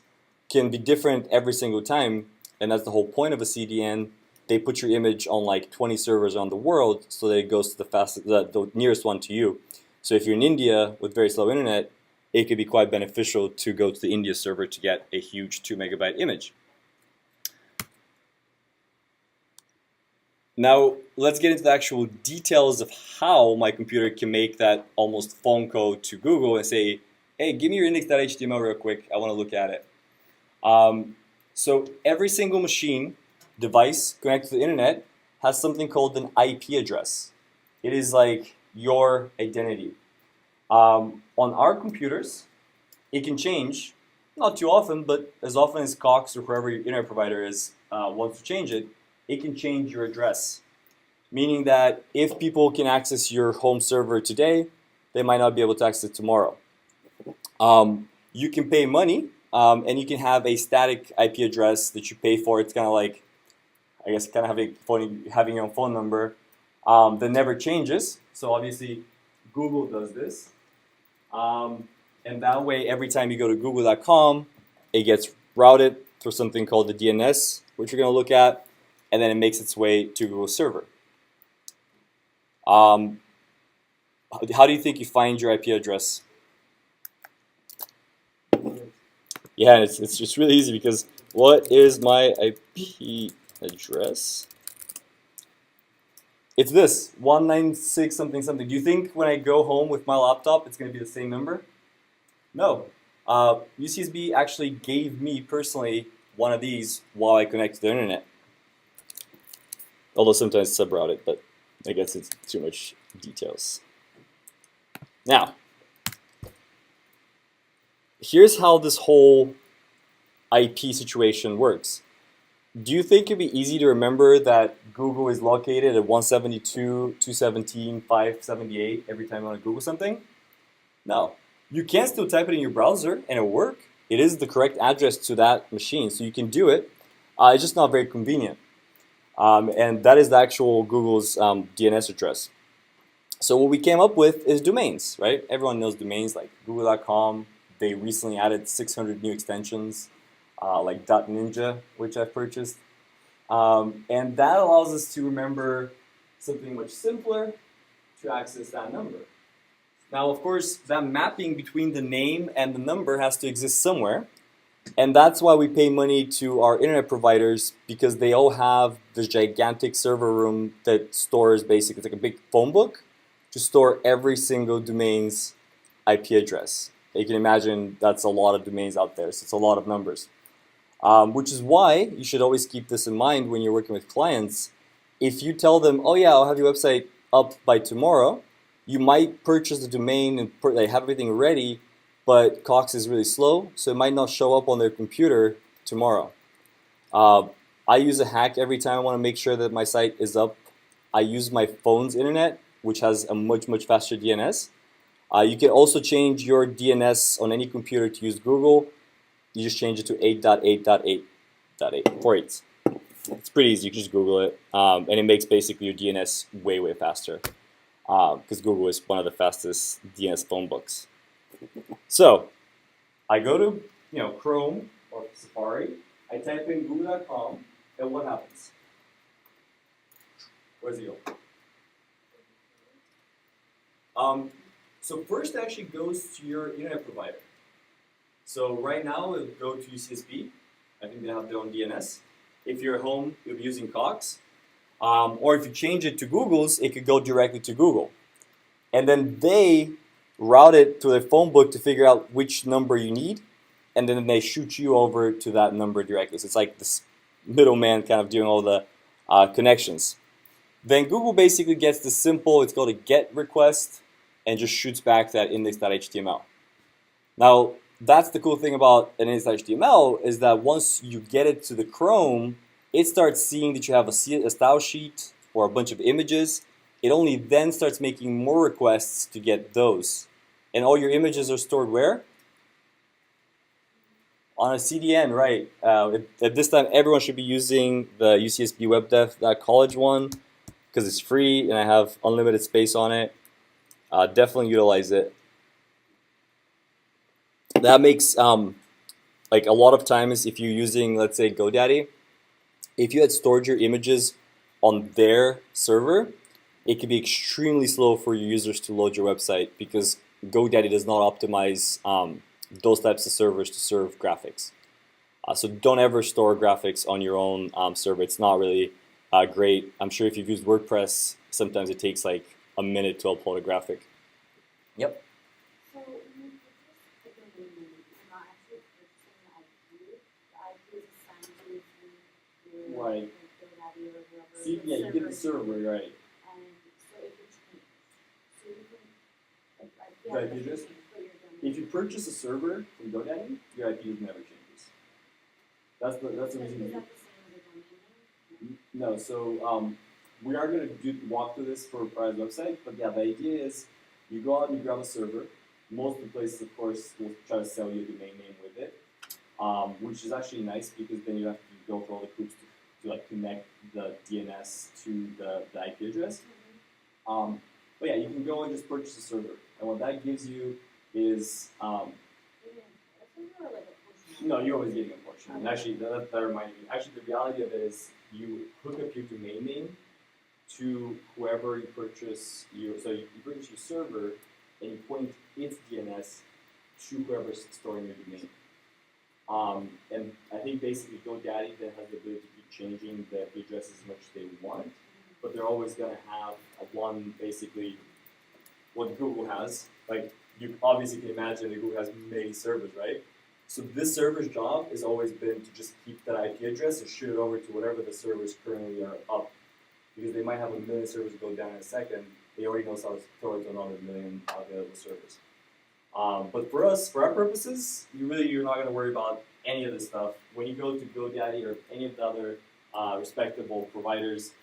Speaker 2: can be different every single time, and that's the whole point of a CDN. They put your image on like 20 servers around the world so that it goes to the nearest one to you. So if you're in India with very slow internet, it could be quite beneficial to go to the India server to get a huge 2 megabyte image. Now let's get into the actual details of how my computer can make that almost phone call to Google and say, hey, give me your index.html real quick. I want to look at it. So every single machine, device connected to the internet has something called an IP address. It is like your identity. On our computers, it can change, not too often, but as often as Cox or whoever your internet provider is wants to change it, it can change your address. Meaning that if people can access your home server today, they might not be able to access it tomorrow. You can pay money, and you can have a static IP address that you pay for. It's kind of like, I guess, kind of having your own phone number that never changes. So obviously, Google does this. And that way, every time you go to google.com, it gets routed through something called the DNS, which you're going to look at, and then it makes its way to Google's server. How do you think you find your IP address? Yeah, it's just really easy because what is my IP address? It's this, 196 something something. Do you think when I go home with my laptop, it's going to be the same number? No. UCSB actually gave me personally one of these while I connect to the internet. Although sometimes it's subrouted, but I guess it's too much details. Now, here's how this whole IP situation works. Do you think it'd be easy to remember that Google is located at 172.217.578 every time you want to Google something? No. You can still type it in your browser and it'll work. It is the correct address to that machine, so you can do it. It's just not very convenient. And that is the actual Google's DNS address. So what we came up with is domains, right? Everyone knows domains like google.com. They recently added 600 new extensions, like .ninja, which I've purchased. And that allows us to remember something much simpler to access that number. Now, of course, that mapping between the name and the number has to exist somewhere. And that's why we pay money to our internet providers, because they all have this gigantic server room that stores basically, it's like a big phone book to store every single domain's IP address. You can imagine that's a lot of domains out there, so it's a lot of numbers. Which is why you should always keep this in mind when you're working with clients. If you tell them, oh yeah, I'll have your website up by tomorrow, you might purchase the domain and have everything ready, but Cox is really slow, so it might not show up on their computer tomorrow. I use a hack every time I want to make sure that my site is up. I use my phone's internet, which has a much faster DNS. You can also change your DNS on any computer to use Google. You just change it to 8.8.8.8.48. It's pretty easy. You can just Google it, and it makes basically your DNS way faster, because Google is one of the fastest DNS phone books. So I go to Chrome or Safari. I type in google.com, and what happens? Where's it go? So first it actually goes to your internet provider. So right now it'll go to UCSB. I think they have their own DNS. If you're at home, you'll be using Cox. Or if you change it to Google's, it could go directly to Google. And then they route it to their phone book to figure out which number you need, and then they shoot you over to that number directly. So it's like this middleman kind of doing all the connections. Then Google basically gets the simple, it's called a GET request, and just shoots back that index.html. Now, that's the cool thing about an index.html is that once you get it to the Chrome, it starts seeing that you have a style sheet or a bunch of images. It only then starts making more requests to get those. And all your images are stored where? On a CDN, right. At this time, everyone should be using the UCSB WebDev.college one because it's free and I have unlimited space on it. Definitely utilize it. That makes like a lot of times if you're using, let's say, GoDaddy, if you had stored your images on their server, it can be extremely slow for your users to load your website because GoDaddy does not optimize those types of servers to serve graphics. So don't ever store graphics on your own server. It's not really great. I'm sure if you've used WordPress, sometimes it takes like a minute to upload a graphic. Yep.
Speaker 7: So when you purchase a domain name, you're not actually purchasing the IP. The IP is assigned to you through
Speaker 2: Right.
Speaker 7: like GoDaddy or whoever.
Speaker 2: See, yeah, you get the server, right?
Speaker 7: And so it can change. So you can like IP
Speaker 2: Right,
Speaker 7: address
Speaker 2: you just-
Speaker 7: can change, but your domain
Speaker 2: If you purchase a server from GoDaddy, your IP never changes. That's the
Speaker 7: is
Speaker 2: reason.
Speaker 7: that the same as a domain name?
Speaker 2: No, so we are going to walk through this for Pride's website, but yeah, the idea is you go out and you grab a server. Most of the places, of course, will try to sell you a domain name with it, which is actually nice because then you have to go through all the hoops to like connect the DNS to the IP address. But yeah, you can go and just purchase a server, and what that gives you is
Speaker 7: Or like a portion?
Speaker 2: no, you're always getting a portion. And actually, that reminds me. Actually, the reality of it is you hook up your domain name to whoever you purchase so you purchase your server and you point its DNS to whoever's storing your domain. And I think basically GoDaddy then has the ability to keep changing the IP address as much as they want, but they're always going to have one basically what Google has. Like you obviously can imagine that Google has many servers, right? So this server's job has always been to just keep that IP address and shoot it over to whatever the servers currently are up. Because they might have a million servers go down in a second, they already know how to throw it to another million available servers. But for us, for our purposes, you're not going to worry about any of this stuff. When you go to GoDaddy or any of the other respectable providers,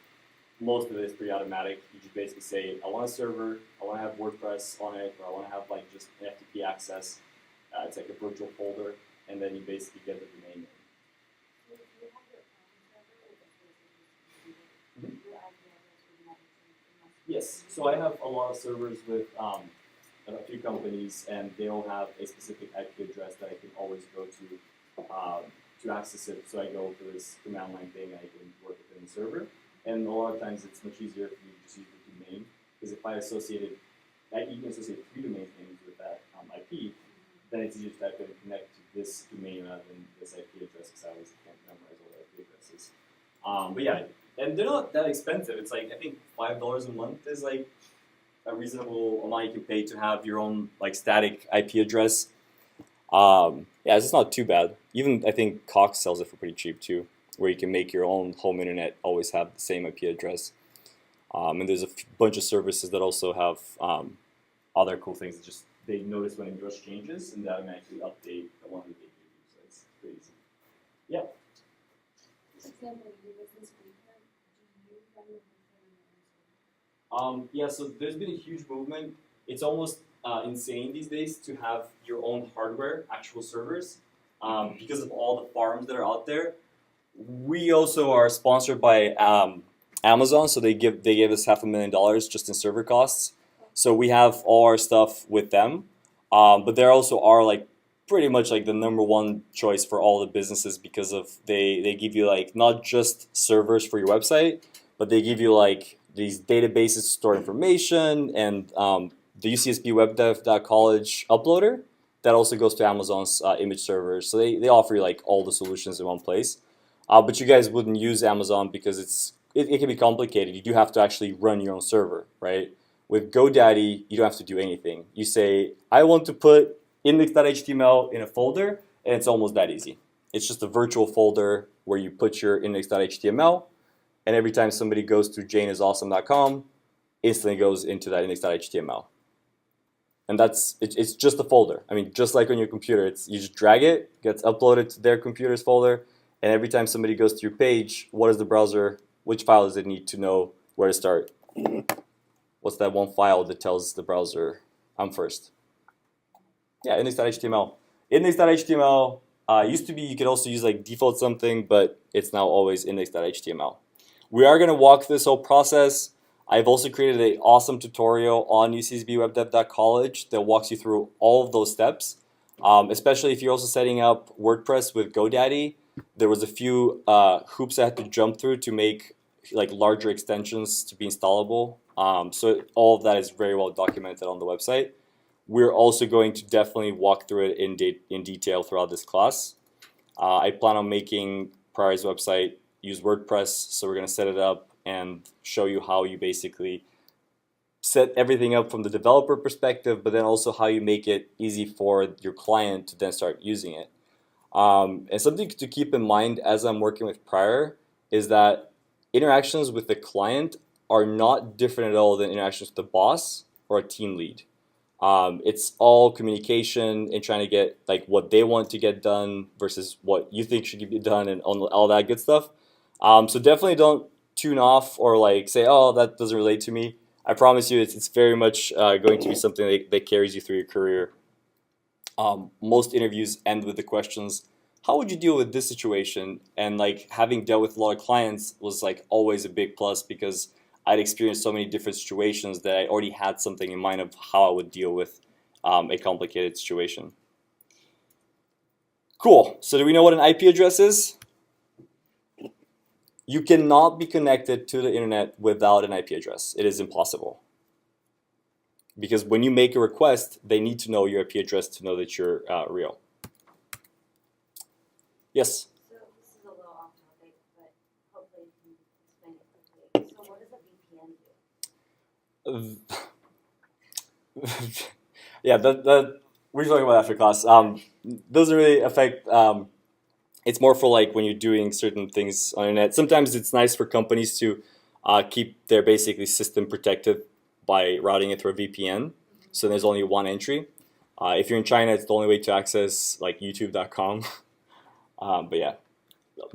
Speaker 2: most of it is pretty automatic. You just basically say, I want a server, I want to have WordPress on it, or I want to have like just FTP access. It's like a virtual folder, and then you basically get the domain name.
Speaker 7: So if you have your own server with a specific your IP address would never change.
Speaker 2: Yes, so I have a lot of servers with a few companies, and they all have a specific IP address that I can always go to access it. So I go to this command line thing, and I can work within the server. And a lot of times it's much easier for me to just use the domain, because if I you can associate 3 domain names with that IP, then it's easier to type in and connect to this domain rather than this IP address, because I always can't memorize all the IP addresses. But yeah, and they're not that expensive. It's like, I think $5 a month is like a reasonable amount you can pay to have your own like static IP address. Yeah, it's not too bad. Even I think Cox sells it for pretty cheap too, where you can make your own home internet always have the same IP address. And there's a bunch of services that also have other cool things. It's just they notice when a address changes and they automatically update the one that they give you. So it's pretty easy. Yeah.
Speaker 4: For example, your business content, do you run your content on your own server?
Speaker 2: Yeah, so there's been a huge movement. It's almost insane these days to have your own hardware, actual servers, because of all the farms that are out there. We also are sponsored by Amazon, so they gave us $500,000 just in server costs. So we have all our stuff with them, but there also are like pretty much like the #1 choice for all the businesses, because of they give you like not just servers for your website, but they give you like these databases to store information, and the UCSB Web Dev College uploader that also goes to Amazon's image servers. So they offer you like all the solutions in one place. But you guys wouldn't use Amazon because it can be complicated. You do have to actually run your own server, right? With GoDaddy, you don't have to do anything. You say, I want to put index.html in a folder, and it's almost that easy. It's just a virtual folder where you put your index.html, and every time somebody goes to janeisawesome.com, instantly goes into that index.html. And it's just a folder. I mean, just like on your computer, you just drag it, gets uploaded to their computer's folder, and every time somebody goes to your page, which file does it need to know where to start? What's that one file that tells the browser, I'm first? Yeah, index.html. Index.html used to be, you could also use like default something, but it's now always index.html. We are going to walk this whole process. I've also created an awesome tutorial on ucsbwebdev.college that walks you through all of those steps, especially if you're also setting up WordPress with GoDaddy. There was a few hoops I had to jump through to make like larger extensions to be installable. So all of that is very well documented on the website. We're also going to definitely walk through it in detail throughout this class. I plan on making Prior's website use WordPress. So we're going to set it up and show you how you basically set everything up from the developer perspective, but then also how you make it easy for your client to then start using it. And something to keep in mind as I'm working with Prior is that interactions with the client are not different at all than interactions with the boss or a team lead. It's all communication and trying to get like what they want to get done versus what you think should be done and all that good stuff. So definitely don't tune off or like say, oh, that doesn't relate to me. I promise you it's very much going to be something that carries you through your career. Most interviews end with the questions, how would you deal with this situation? And like having dealt with a lot of clients was like always a big plus because I'd experienced so many different situations that I already had something in mind of how I would deal with a complicated situation. Cool, so do we know what an IP address is? You cannot be connected to the internet without an IP address. It is impossible. Because when you make a request, they need to know your IP address to know that you're real. Yes?
Speaker 7: So this is a little off topic, but hopefully you can explain it quickly. So what does a VPN do?
Speaker 2: Yeah, that we're talking about after class. Doesn't really affect. It's more for like when you're doing certain things on the internet. Sometimes it's nice for companies to keep their basically system protected by routing it through a VPN. So there's only one entry. If you're in China, it's the only way to access like YouTube.com. But yeah,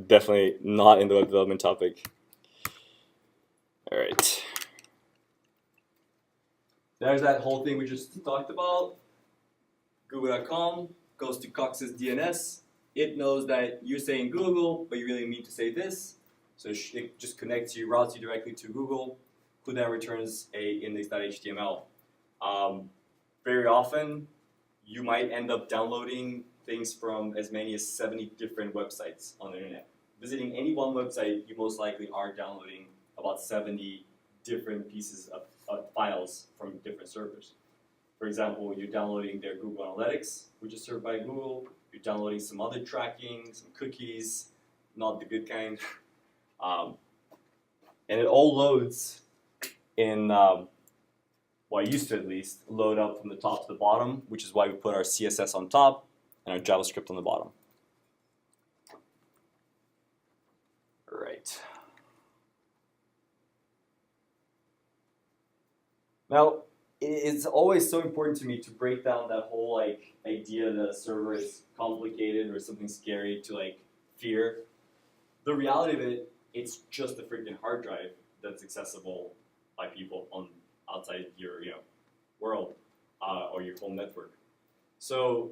Speaker 2: definitely not in the web development topic. All right. There's that whole thing we just talked about. Google.com goes to Cox's DNS. It knows that you're saying Google, but you really mean to say this. So it just connects you, routes you directly to Google, who then returns a index.html. Very often, you might end up downloading things from as many as 70 different websites on the internet. Visiting any one website, you most likely are downloading about 70 different pieces of files from different servers. For example, you're downloading their Google Analytics, which is served by Google. You're downloading some other tracking, some cookies, not the good kind. And it all loads in, well, it used to at least, load up from the top to the bottom, which is why we put our CSS on top and our JavaScript on the bottom. All right. Now, it's always so important to me to break down that whole like idea that a server is complicated or something scary to like fear. The reality of it, it's just a freaking hard drive that's accessible by people on outside your world or your home network. So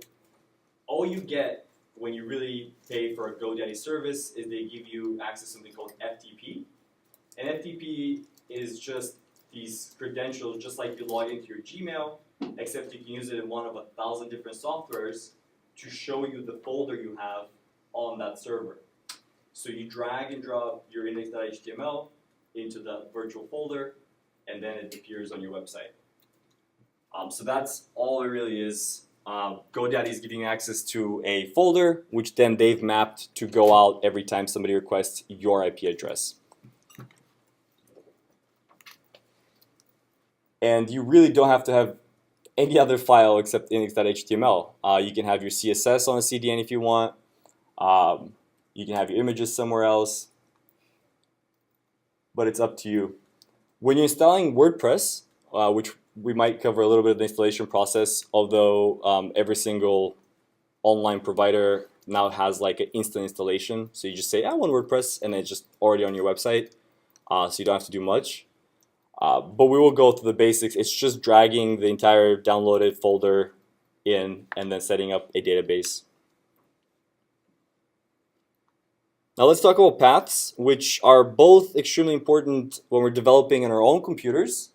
Speaker 2: all you get when you really pay for a GoDaddy service is they give you access to something called FTP. And FTP is just these credentials, just like you log into your Gmail, except you can use it in one of 1,000 different softwares to show you the folder you have on that server. So you drag and drop your index.html into the virtual folder, and then it appears on your website. So that's all it really is. GoDaddy is giving you access to a folder, which then they've mapped to go out every time somebody requests your IP address. And you really don't have to have any other file except index.html. You can have your CSS on a CDN if you want. You can have your images somewhere else. But it's up to you. When you're installing WordPress, which we might cover a little bit of the installation process, although every single online provider now has like an instant installation. So you just say, I want WordPress, and it's just already on your website. So you don't have to do much. But we will go through the basics. It's just dragging the entire downloaded folder in and then setting up a database. Now let's talk about paths, which are both extremely important when we're developing on our own computers,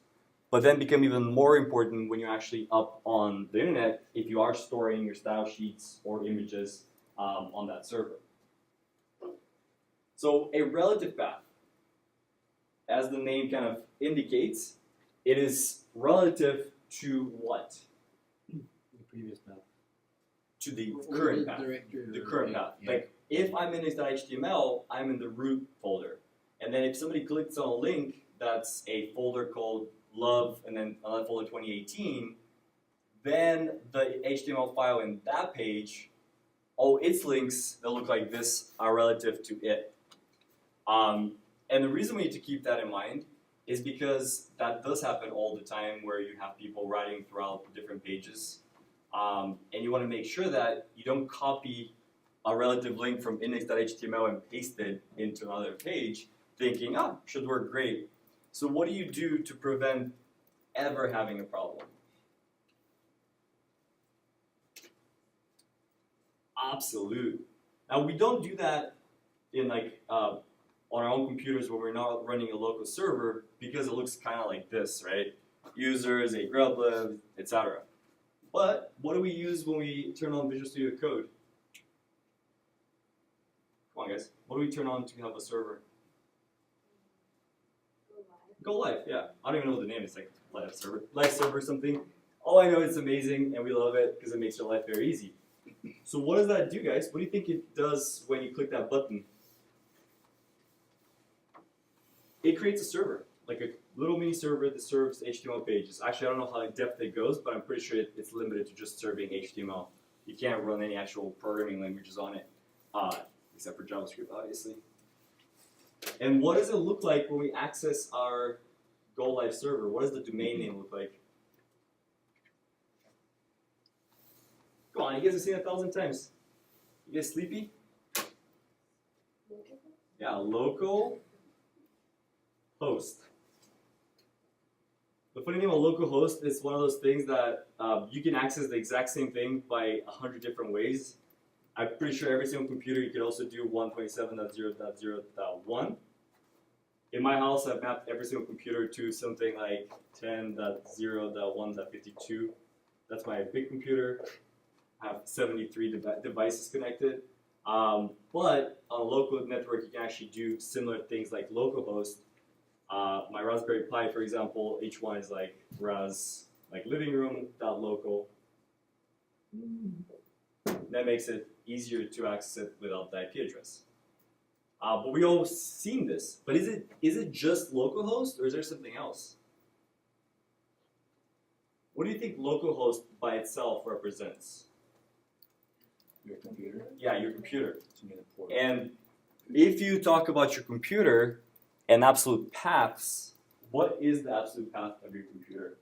Speaker 2: but then become even more important when you're actually up on the internet if you are storing your style sheets or images on that server. So a relative path, as the name kind of indicates, it is relative to what?
Speaker 5: The previous path.
Speaker 2: To the
Speaker 5: Or
Speaker 2: current
Speaker 5: the
Speaker 2: path.
Speaker 5: directory
Speaker 2: The
Speaker 5: or-
Speaker 2: current path.
Speaker 5: yeah.
Speaker 2: Like
Speaker 1: if I'm in index.html, I'm in the root folder. And then if somebody clicks on a link that's a folder called love and then another folder 2018, then the HTML file in that page, all its links that look like this are relative to it. And the reason we need to keep that in mind is because that does happen all the time where you have people writing throughout different pages. And you want to make sure that you don't copy a relative link from index.html and paste it into another page thinking, oh, should work great. So what do you do to prevent ever having a problem? Absolute. Now we don't do that in on our own computers when we're not running a local server because it looks kind of like this, right? Users, a grublib, etc. But what do we use when we turn on Visual Studio Code? Come on, guys. What do we turn on to have a server? Go live, yeah. I don't even know what the name is, like live server or something. All I know it's amazing and we love it because it makes your life very easy. So what does that do, guys? What do you think it does when you click that button? It creates a server, like a little mini server that serves HTML pages. Actually, I don't know how in depth it goes, but I'm pretty sure it's limited to just serving HTML. You can't run any actual programming languages on it, except for JavaScript, obviously. And what does it look like when we access our Go Live server? What does the domain name look like? Come on, you guys have seen it 1,000 times. You guys sleepy? Yeah, local host. The funny thing about local host is one of those things that you can access the exact same thing by 100 different ways. I'm pretty sure every single computer you could also do 127.0.0.1. In my house, I've mapped every single computer to something like 10.0.1.52. That's my big computer. I have 73 devices connected. But on a local network, you can actually do similar things like localhost. My Raspberry Pi, for example, each one is like ras, like living room.local. That makes it easier to access it without the IP address. But we all seen this. But is it just localhost or is there something else? What do you think localhost by itself represents?
Speaker 8: Your computer?
Speaker 1: Yeah, your computer.
Speaker 8: You need a port.
Speaker 1: And if you talk about your computer and absolute paths, what is the absolute path of your computer?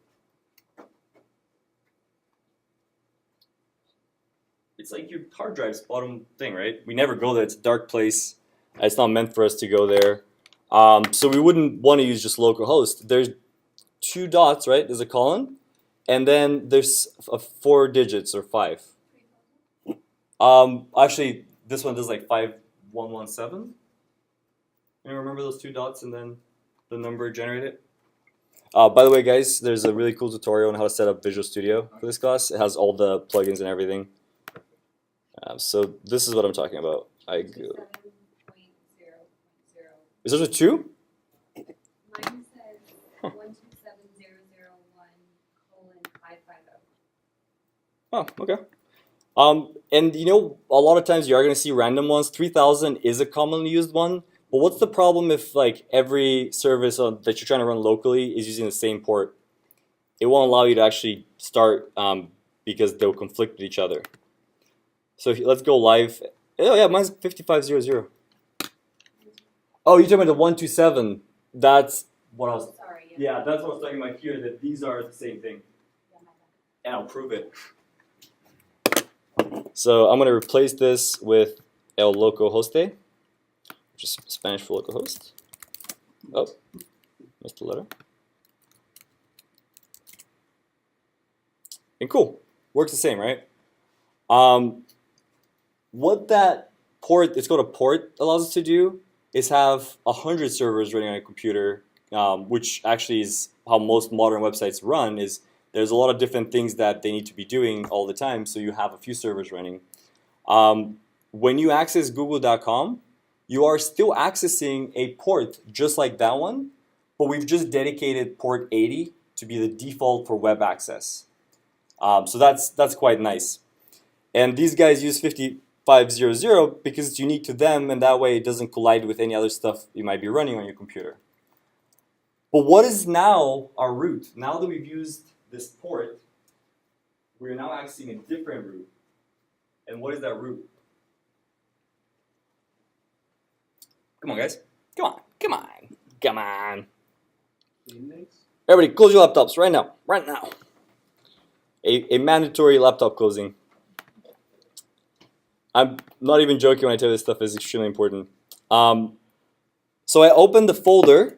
Speaker 1: It's like your hard drive's bottom thing, right? We never go there. It's a dark place. It's not meant for us to go there. So we wouldn't want to use just localhost. There's 2 dots, right? There's a colon. And then there's 4 digits or 5. Actually, this one does like 5117. You remember those 2 dots and then the number generated? By the way, guys, there's a really cool tutorial on how to set up Visual Studio for this class. It has all the plugins and everything. So this is what I'm talking about. I go.
Speaker 4: 7.0.0.
Speaker 1: Is there a 2?
Speaker 4: Mine says 127001:550.
Speaker 1: Oh, okay. And you know, a lot of times you are going to see random ones. 3000 is a commonly used one. But what's the problem if like every service that you're trying to run locally is using the same port? It won't allow you to actually start because they'll conflict with each other. So let's go live. Oh yeah, mine's 5500. Oh, you're talking about the 127. That's what I was.
Speaker 4: Sorry.
Speaker 1: Yeah, that's what I was talking about here. That these are the same thing. And I'll prove it. So I'm going to replace this with el localhoste, which is Spanish for localhost. Oh, missed the letter. And cool, works the same, right? What that port, it's called a port, allows us to do is have 100 servers running on a computer, which actually is how most modern websites run. Is there's a lot of different things that they need to be doing all the time, so you have a few servers running. When you access google.com, you are still accessing a port just like that one, but we've just dedicated port 80 to be the default for web access. So that's quite nice. And these guys use
Speaker 2: 500 because it's unique to them, and that way it doesn't collide with any other stuff you might be running on your computer. But what is now our root? Now that we've used this port, we're now accessing a different root. And what is that root? Come on, guys. Come on. Come on. Come on.
Speaker 5: The index?
Speaker 2: Everybody, close your laptops right now. Right now. A mandatory laptop closing. I'm not even joking when I tell you this stuff is extremely important. So I opened the folder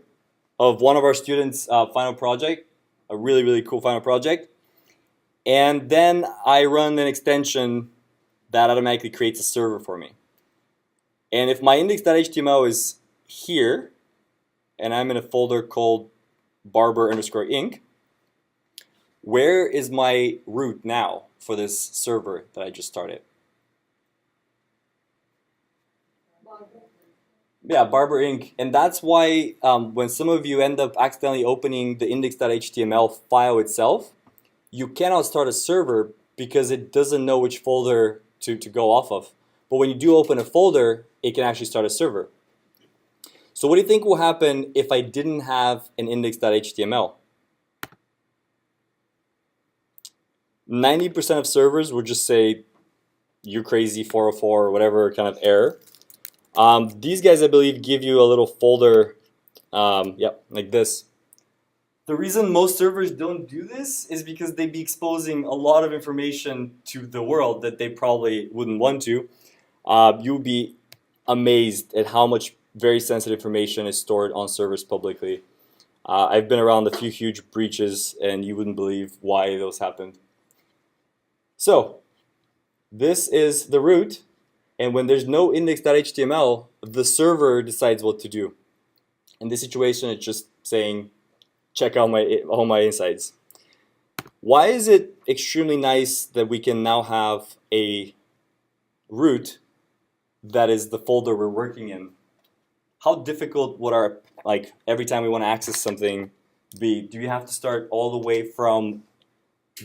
Speaker 2: of one of our students' final project, a really, really cool final project. And then I run an extension that automatically creates a server for me. And if my index.html is here, and I'm in a folder called barber_inc, where is my root now for this server that I just started? Yeah, Barber Inc. And that's why when some of you end up accidentally opening the index.html file itself, you cannot start a server because it doesn't know which folder to go off of. But when you do open a folder, it can actually start a server. So what do you think will happen if I didn't have an index.html? 90% of servers would just say, you're crazy, 404, or whatever kind of error. These guys, I believe, give you a little folder, like this. The reason most servers don't do this is because they'd be exposing a lot of information to the world that they probably wouldn't want to. You'll be amazed at how much very sensitive information is stored on servers publicly. I've been around a few huge breaches, and you wouldn't believe why those happened. So, this is the root. And when there's no index.html, the server decides what to do. In this situation, it's just saying, check out all my insides. Why is it extremely nice that we can now have a root that is the folder we're working in? How difficult would our, every time we want to access something be? Do you have to start all the way from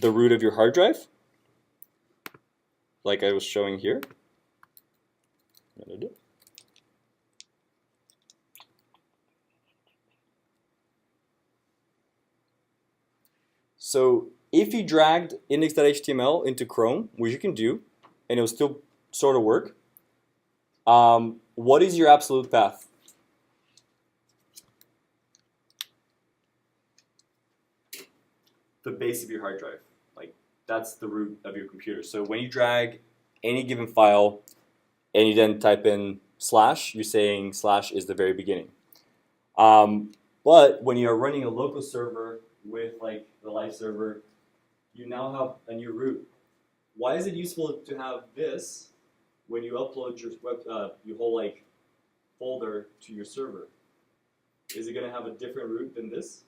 Speaker 2: the root of your hard drive? Like I was showing here. So if you dragged index.html into Chrome, which you can do, and it'll still sort of work, what is your absolute path? The base of your hard drive. That's the root of your computer. So when you drag any given file and you then type in /, you're saying / is the very beginning. But when you're running a local server with the live server, you now have a new root. Why is it useful to have this when you upload your whole folder to your server? Is it going to have a different root than this?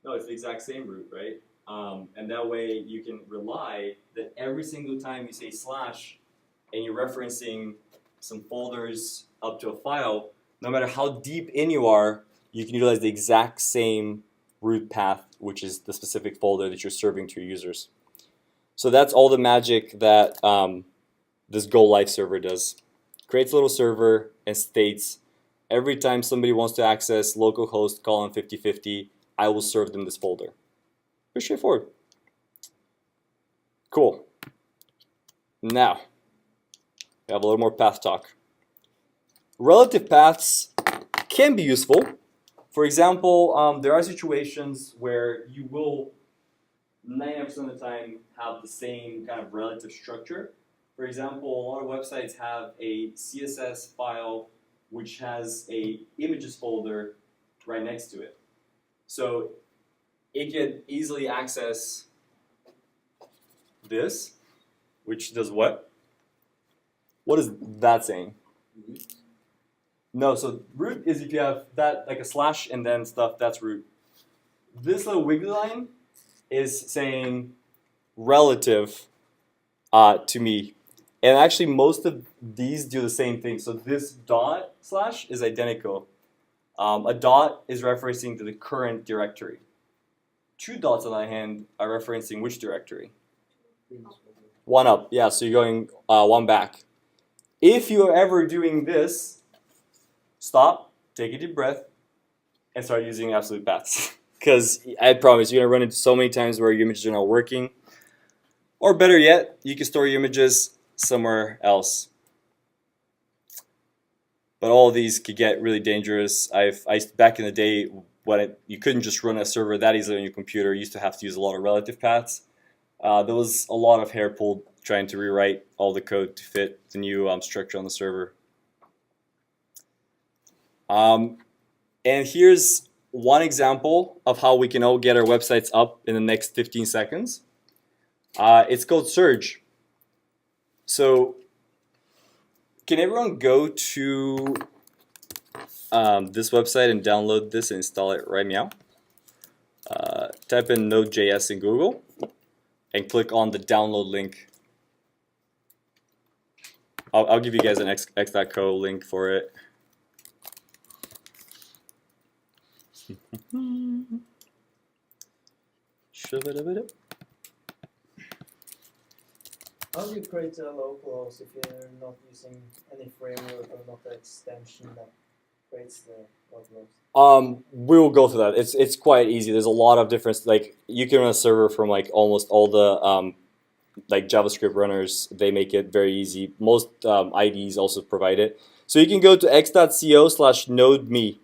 Speaker 2: No, it's the exact same root, right? And that way you can rely that every single time you say / and you're referencing some folders up to a file, no matter how deep in you are, you can utilize the exact same root path, which is the specific folder that you're serving to your users. So that's all the magic that this Go Live server does. Creates a little server and states, every time somebody wants to access localhost colon 5050, I will serve them this folder. Pretty straightforward. Cool. Now, we have a little more path talk. Relative paths can be useful. For example, there are situations where you will 99% of the time have the same kind of relative structure. For example, a lot of websites have a CSS file which has a images folder right next to it. So it can easily access this, which does what? What is that saying? No, so root is if you have that like a / and then stuff, that's root. This little wiggly line is saying relative to me. And actually most of these do the same thing. So this / is identical. A dot is referencing to the current directory. Two dots on the other hand are referencing which directory?
Speaker 1: One up, yeah, so you're going one back. If you are ever doing this, stop, take a deep breath, and start using absolute paths. Because I promise you're going to run into so many times where your images are not working. Or better yet, you can store your images somewhere else. But all of these could get really dangerous. Back in the day, when you couldn't just run a server that easily on your computer, you used to have to use a lot of relative paths. There was a lot of hair pulled trying to rewrite all the code to fit the new structure on the server. And here's one example of how we can all get our websites up in the next 15 seconds. It's called Surge. So can everyone go to this website and download this and install it right now? Type in Node.js in Google and click on the download link. I'll give you guys an x.co link for it.
Speaker 3: How do you create a local host if you're not using any framework or not the extension that creates the local host?
Speaker 1: We'll go through that. It's quite easy. There's a lot of different, like you can run a server from like almost all the like JavaScript runners. They make it very easy. Most IDEs also provide it. So you can go to x.co/nodeme.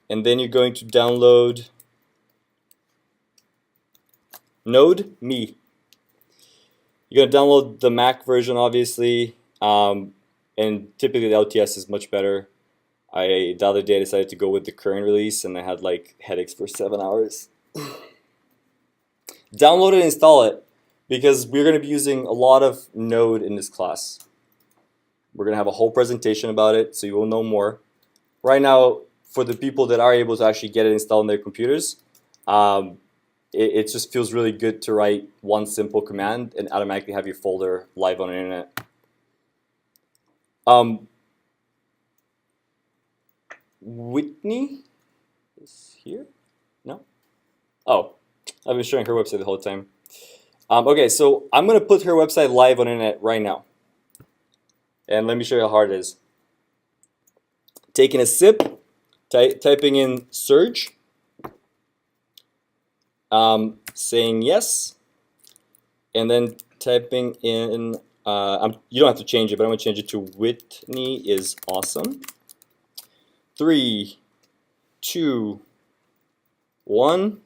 Speaker 1: And then you're going to download NodeMe. You're going to download the Mac version, obviously, and typically the LTS is much better. The other day I decided to go with the current release, and I had like headaches for 7 hours. Download it and install it, because we're going to be using a lot of Node in this class. We're going to have a whole presentation about it, so you will know more. Right now, for the people that are able to actually get it installed on their computers, it just feels really good to write one simple command and automatically have your folder live on the internet. Whitney is here? No? Oh, I've been showing her website the whole time. Okay, so I'm going to put her website live on the internet right now. And let me show you how hard it is. Taking a sip. Typing in Surge, saying yes, and then typing in, you don't have to change it, but I'm going to change it to Whitney is awesome. 3, 2, 1.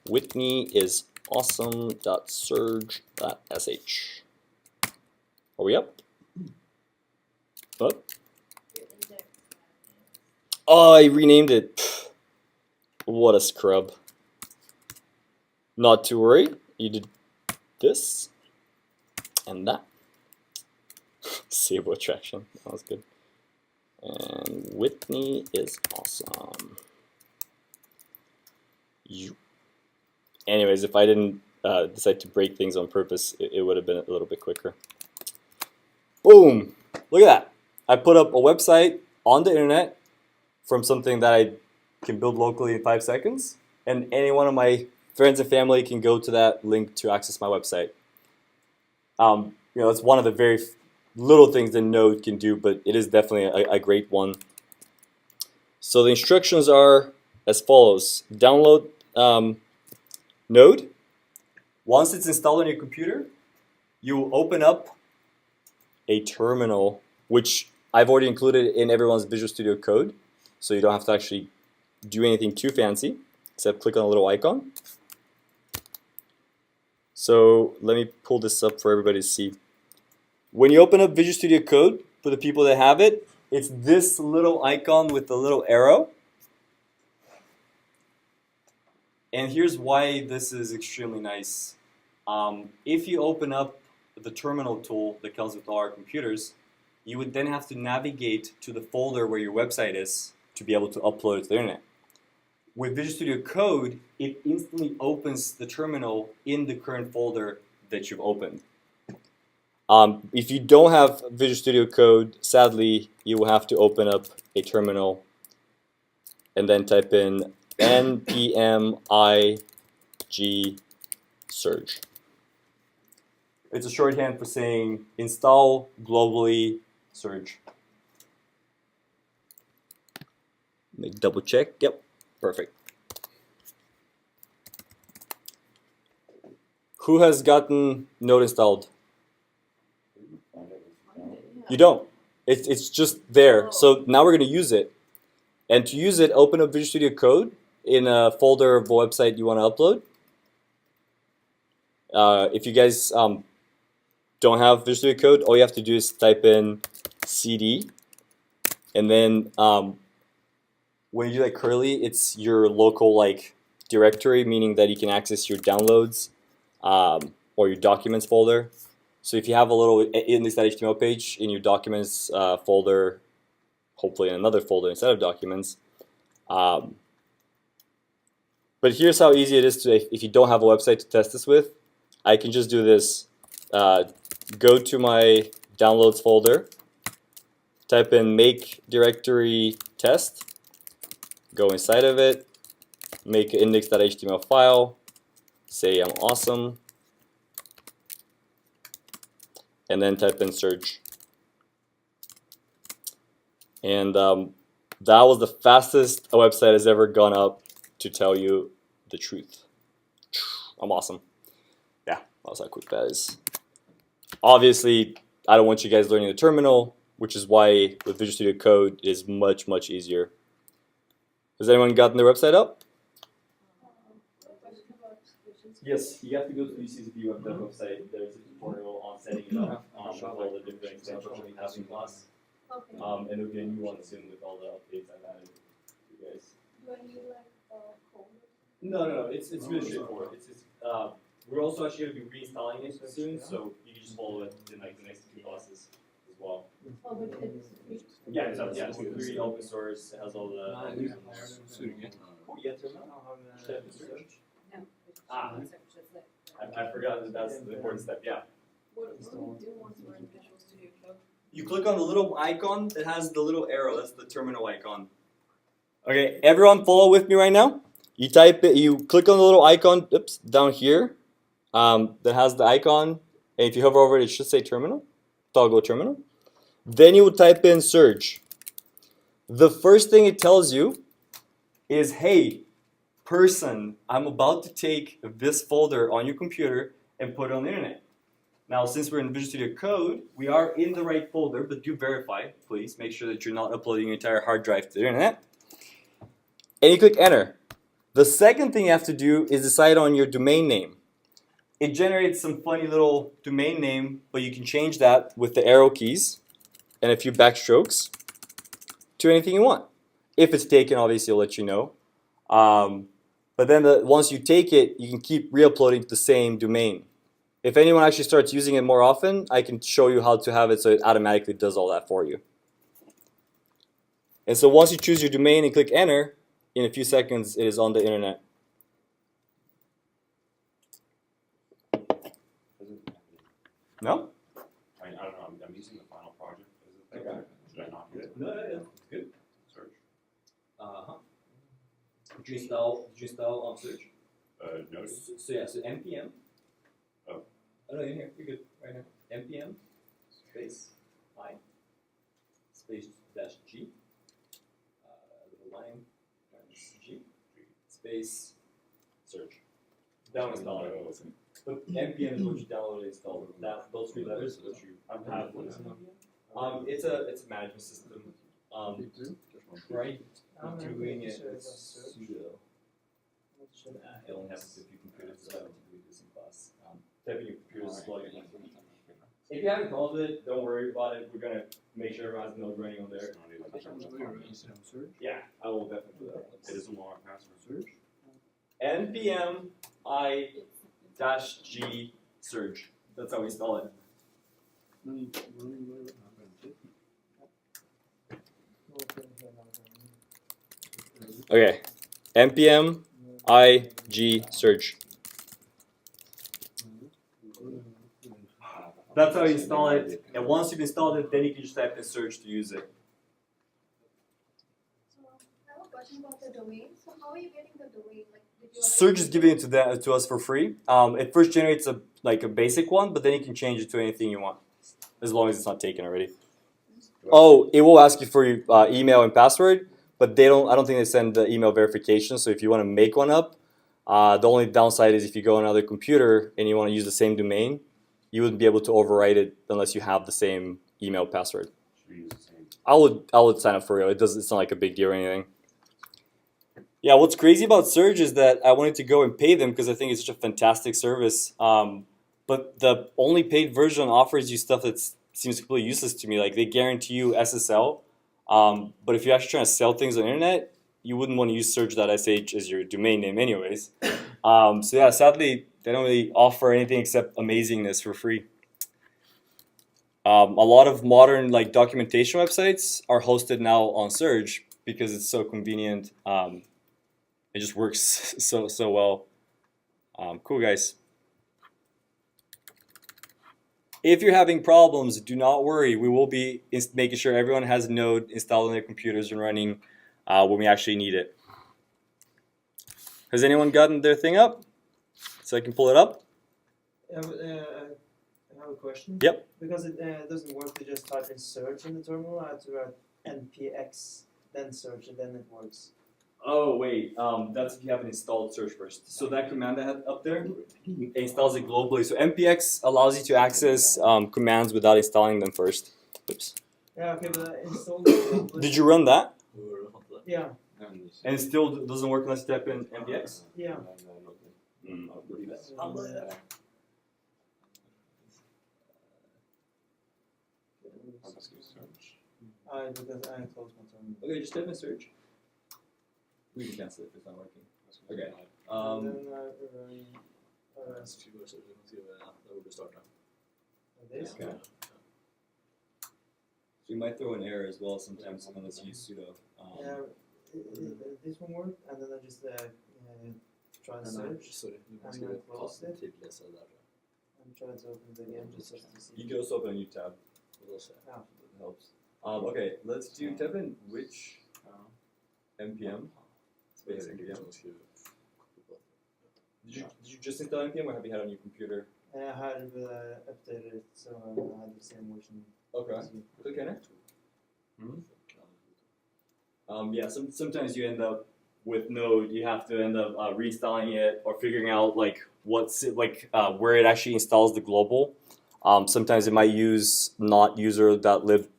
Speaker 1: Whitney is awesome.surge.sh. Are we up? Up? Oh, I renamed it. Pfft. What a scrub. Not to worry, you did this and that. Sable attraction, that was good. And Whitney is awesome. Anyways, if I didn't decide to break things on purpose, it would have been a little bit quicker. Boom! Look at that. I put up a website on the internet from something that I can build locally in 5 seconds, and any one of my friends and family can go to that link to access my website. It's one of the very little things that Node can do, but it is definitely a great one. So the instructions are as follows. Download Node. Once it's installed on your computer, you will open up a terminal, which I've already included in everyone's Visual Studio Code. So you don't have to actually do anything too fancy, except click on a little icon. So let me pull this up for everybody to see. When you open up Visual Studio Code, for the people that have it, it's this little icon with the little arrow. And here's why this is extremely nice. If you open up the terminal tool that comes with all our computers, you would then have to navigate to the folder where your website is to be able to upload it to the internet. With Visual Studio Code, it instantly opens the terminal in the current folder that you've opened. If you don't have Visual Studio Code, sadly, you will have to open up a terminal and then type in npm -g surge. It's a shorthand for saying install globally surge. Let me double check. Yep, perfect. Who has gotten Node installed? You don't. It's just there. So now we're going to use it. And to use it, open up Visual Studio Code in a folder of a website you want to upload. If you guys don't have Visual Studio Code, all you have to do is type in cd. And then when you do like curly, it's your local like directory, meaning that you can access your downloads or your documents folder. So if you have a little index.html page in your documents folder, hopefully in another folder instead of documents. But here's how easy it is to, if you don't have a website to test this with, I can just do this. Go to my downloads folder, type in make directory test, go inside of it, make an index.html file, say I'm awesome, and then type in search. And that was the fastest a website has ever gone up, to tell you the truth. I'm awesome. Yeah, that's how quick that is. Obviously, I don't want you guys learning the terminal, which is why with Visual Studio Code it is much, much easier. Has anyone gotten their website up? Yes, you have to go to the CSS web dev website. There's a tutorial on setting it up with all the different extensions we have in class.
Speaker 4: Okay.
Speaker 1: And there'll be a new one soon with all the updates I've added for you guys.
Speaker 4: Do I need like code?
Speaker 1: No, it's really straightforward. We're also actually going to be reinstalling it soon, so you can just follow it in like the next few classes as well.
Speaker 4: Oh, but it's free.
Speaker 1: Yeah, it's free, open source. It has all the. Ah, I forgot that that's the important step. Yeah.
Speaker 6: What do we do once we're in Visual Studio Code?
Speaker 1: You click on the little icon that has the little arrow. That's the terminal icon. Okay, everyone, follow with me right now. You type it. You click on the little icon. Oops, down here. That has the icon, and if you hover over it, it should say terminal. Toggle terminal. Then you would type in search. The first thing it tells you is, hey, person, I'm about to take this folder on your computer and put it on the internet. Now, since we're in Visual Studio Code, we are in the right folder, but do verify, please. Make sure that you're not uploading your entire hard drive to the internet. And you click enter. The second thing you have to do is decide on your domain name. It generates some funny little domain name, but you can change that with the arrow keys and a few backstrokes to anything you want. If it's taken, obviously, I'll let you know. But then once you take it, you can keep re-uploading to the same domain. If anyone actually starts using it more often, I can show you how to have it so it automatically does all that for you. And so once you choose your domain and click enter, in a few seconds it is on the internet. No?
Speaker 8: I don't know, I'm using the final project. Is it
Speaker 1: Okay.
Speaker 8: Should I not do it?
Speaker 1: No, it's good.
Speaker 8: Search.
Speaker 1: Did you install on search?
Speaker 8: No.
Speaker 1: So yeah, so npm.
Speaker 8: Oh.
Speaker 1: Oh no, you're here. You're good right now. npm space I space dash g little line g space search. Down install it. But npm is what you download and install. Those three letters is what you have. What is npm? It's a management system. Right. Doing it with sudo. It only happens if you computers, so I don't do this in class. Typing your computers is slow. If you haven't called it, don't worry about it. We're gonna make sure everyone has Node running on there. Yeah, I will definitely do that.
Speaker 8: It is a long password. Search.
Speaker 1: npm I -g surge. That's how we spell it. Okay, npm I-G search. That's how you install it. And once you've installed it, then you can just type in search to use it.
Speaker 4: So I have a question about the domain. So how are you getting the domain? Like, did you
Speaker 2: Surge is giving it to us for free. It first generates a basic one, but then you can change it to anything you want, as long as it's not taken already. Oh, it will ask you for your email and password, but they don't. I don't think they send the email verification. So if you want to make one up, the only downside is if you go on another computer and you want to use the same domain, you wouldn't be able to overwrite it unless you have the same email password.
Speaker 8: Should we use the same?
Speaker 2: I would sign up for it. It's not like a big deal or anything. Yeah, what's crazy about Surge is that I wanted to go and pay them because I think it's such a fantastic service. But the only paid version offers you stuff that seems completely useless to me. Like they guarantee you SSL, but if you're actually trying to sell things on the internet, you wouldn't want to use Surge.sh as your domain name anyways. So yeah, sadly, they don't really offer anything except amazingness for free. A lot of modern documentation websites are hosted now on Surge because it's so convenient. It just works so well. Cool, guys. If you're having problems, do not worry. We will be making sure everyone has Node installed on their computers and running when we actually need it. Has anyone gotten their thing up? So I can pull it up?
Speaker 3: I have a question.
Speaker 2: Yep.
Speaker 3: Because it doesn't work to just type in search in the terminal. I have to write npx, then search, and then it works.
Speaker 2: Oh, wait. That's if you haven't installed Search first. So that command I had up there installs it globally. So npx allows you to access commands without installing them first. Oops.
Speaker 3: Yeah, okay, but I installed it.
Speaker 2: Did you run that?
Speaker 3: Yeah,
Speaker 2: And it still doesn't work unless you type in npx?
Speaker 3: yeah. Because I closed my terminal.
Speaker 2: Okay, just type in search. We can cancel it if it's not working. Okay.
Speaker 3: And then I this.
Speaker 2: Okay. So you might throw an error as well sometimes unless you use sudo.
Speaker 3: Yeah, this one worked, and then I just tried to search, and then closed it, and tried to open it again just to see.
Speaker 2: You can also open a new tab.
Speaker 3: Yeah.
Speaker 2: It helps. Okay, let's do type in which npm. Space npm. Did you just install npm or have you had it on your computer?
Speaker 3: I had updated it, so I had the same version.
Speaker 2: Okay. Click enter. Yeah, sometimes you end up with Node, you have to end up reinstalling it or figuring out where it actually installs the global. Sometimes it might use not user.lib.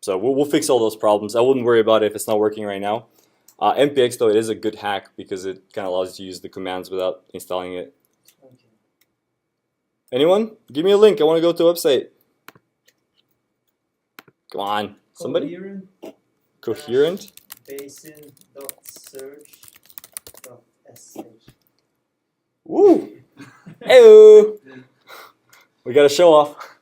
Speaker 2: So we'll fix all those problems. I wouldn't worry about it if it's not working right now. npx though, it is a good hack because it kind of allows you to use the commands without installing it.
Speaker 3: Okay.
Speaker 2: Anyone? Give me a link. I want to go to a website. Come on, somebody.
Speaker 3: Coherent.
Speaker 2: Coherent.
Speaker 3: Basin.search.sh.
Speaker 2: Woo! Heyo! We got to show off.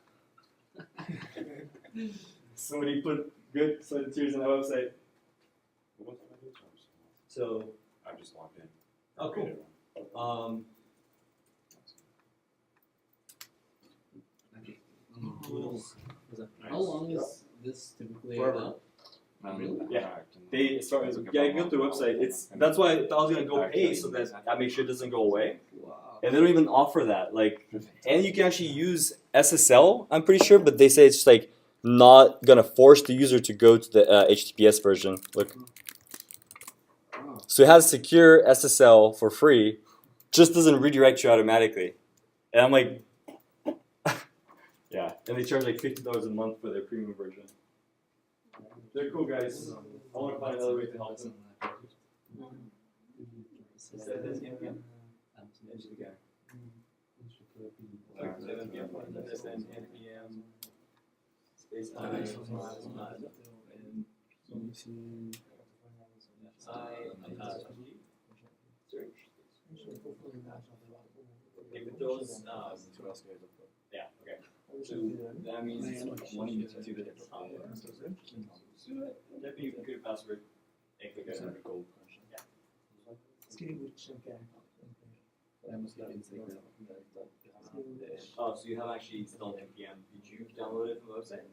Speaker 2: Somebody put good sweat and tears on that website. So,
Speaker 8: I just logged in.
Speaker 2: oh cool.
Speaker 5: How long is this typically
Speaker 2: Forever.
Speaker 5: up?
Speaker 2: Yeah. They start. Yeah, you go to the website. That's why I was gonna go pay so that I make sure it doesn't go away.
Speaker 5: Wow.
Speaker 2: And they don't even offer that. And you can actually use SSL. I'm pretty sure, but they say it's not gonna force the user to go to the HTTPS version. Look. So it has secure SSL for free, just doesn't redirect you automatically. And I'm like, yeah. And they charge $50 a month for their premium version. They're cool guys. I want to find another way to help them. Yeah, okay. So that means one you to do the that means good password and click on gold. Oh, so you have actually installed npm. Did you download it from the website?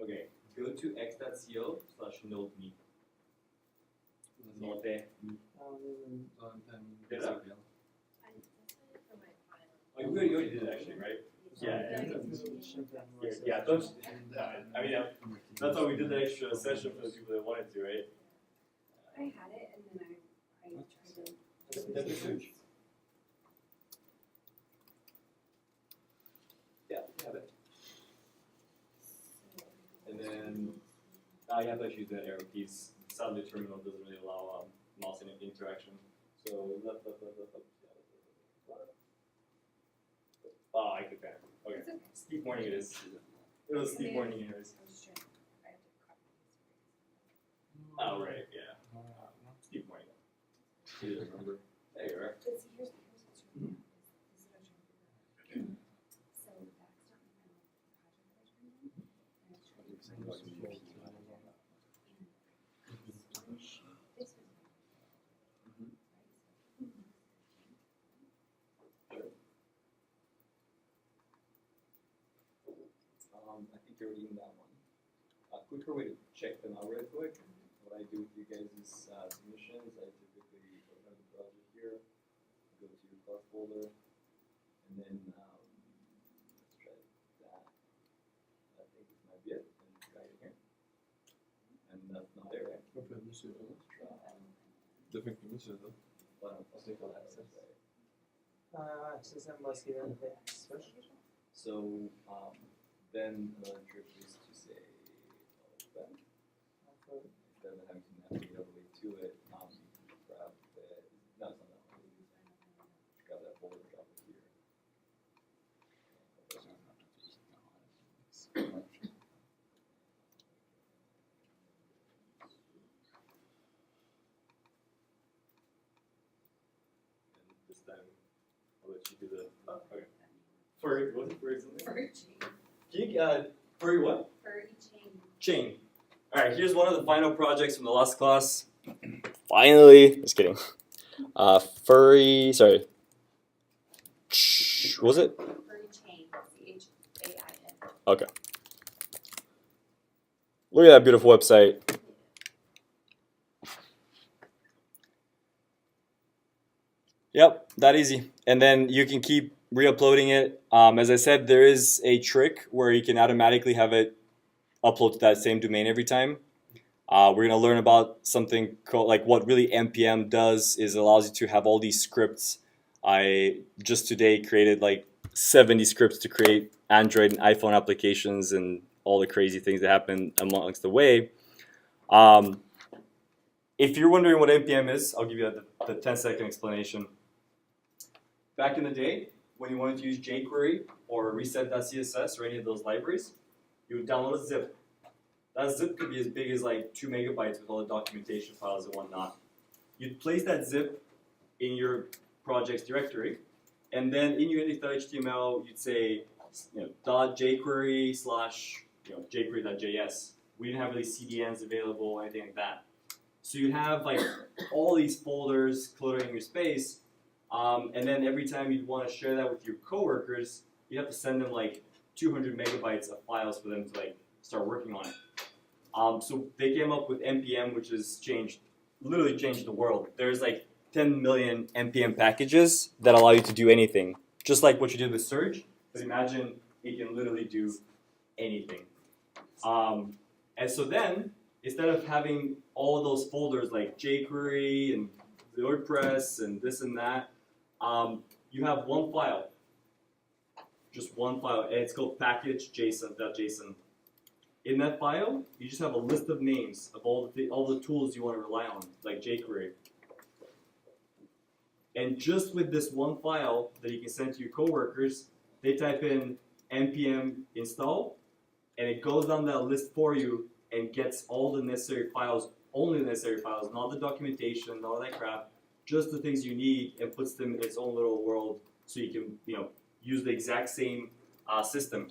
Speaker 2: Okay, go to x.co/nodeme. Not there. Did that? Oh, you already did it actually, right? Yeah. Yeah. Don't. I mean, that's why we did the extra session for the people that wanted to, right?
Speaker 4: I had it and then I tried to.
Speaker 2: That's a search. Yeah, we have it. And then you have to actually use the arrow keys. Sadly, terminal doesn't really allow mouse interaction. So left. Oh, I could ban. Okay.
Speaker 4: It's okay.
Speaker 2: Steep morning it is. It was steep morning anyways.
Speaker 4: I was just trying. I have to copy this.
Speaker 2: Oh right, yeah. Steep morning. You didn't remember. There you are.
Speaker 4: But see, here's what's really hard. This is what I'm trying to figure out. So that's not my final project that I turned in. And I was trying to this was my
Speaker 2: I think you're already in that one. A quicker way to check them out real quick. What I do with you guys is submissions. I typically open the browser here, go to your class folder, and then let's try that. I think this might be it. And try it here. And that's not there, right?
Speaker 5: Varför är det så?
Speaker 2: Try.
Speaker 5: Det funkar inte så.
Speaker 2: But I'll take all access, right?
Speaker 3: Access and bara skriva NPX först.
Speaker 2: So then another trick is to say open. Instead of having to navigate all the way to it, grab the, no, it's not that one. Grab that folder, drop it here. And this time, I'll let you do the, oh, okay. Furry, was it furry something?
Speaker 4: furry chain.
Speaker 2: Can you, furry what?
Speaker 4: Furry chain.
Speaker 2: Chain. Alright, here's one of the final projects from the last class. Finally, just kidding. Furry, sorry. What was it?
Speaker 4: Furry chain. CHAIN.
Speaker 2: Okay. Look at that beautiful website. Yep, that easy. And then you can keep re-uploading it. As I said, there is a trick where you can automatically have it upload to that same domain every time. We're going to learn about something called, like what really NPM does is it allows you to have all these scripts. I just today created like 70 scripts to create Android and iPhone applications and all the crazy things that happen amongst the way. If you're wondering what NPM is, I'll give you the 10-second explanation. Back in the day, when you wanted to use jQuery or reset.css or any of those libraries, you would download a zip. That zip could be as big as like 2 megabytes with all the documentation files and whatnot. You'd place that zip in your project's directory, and then in your index.html, you'd say, .jQuery / jQuery.js. We didn't have really CDNs available or anything like that. So you'd have like all these folders cluttering your space, and then every time you'd want to share that with your coworkers, you have to send them like 200 megabytes of files for them to like start working on it. So they came up with NPM, which has literally changed the world. There's like 10 million NPM packages that allow you to do anything, just like what you did with Surge. But imagine it can literally do anything. And so then, instead of having all of those folders like jQuery and WordPress and this and that, you have one file. Just one file, and it's called package.json. In that file, you just have a list of names of all the tools you want to rely on, like jQuery. And just with this one file that you can send to your coworkers, they type in npm install, and it goes down that list for you and gets all the necessary files, only the necessary files, not the documentation, not all that crap, just the things you need, and puts them in its own little world so you can use the exact same system.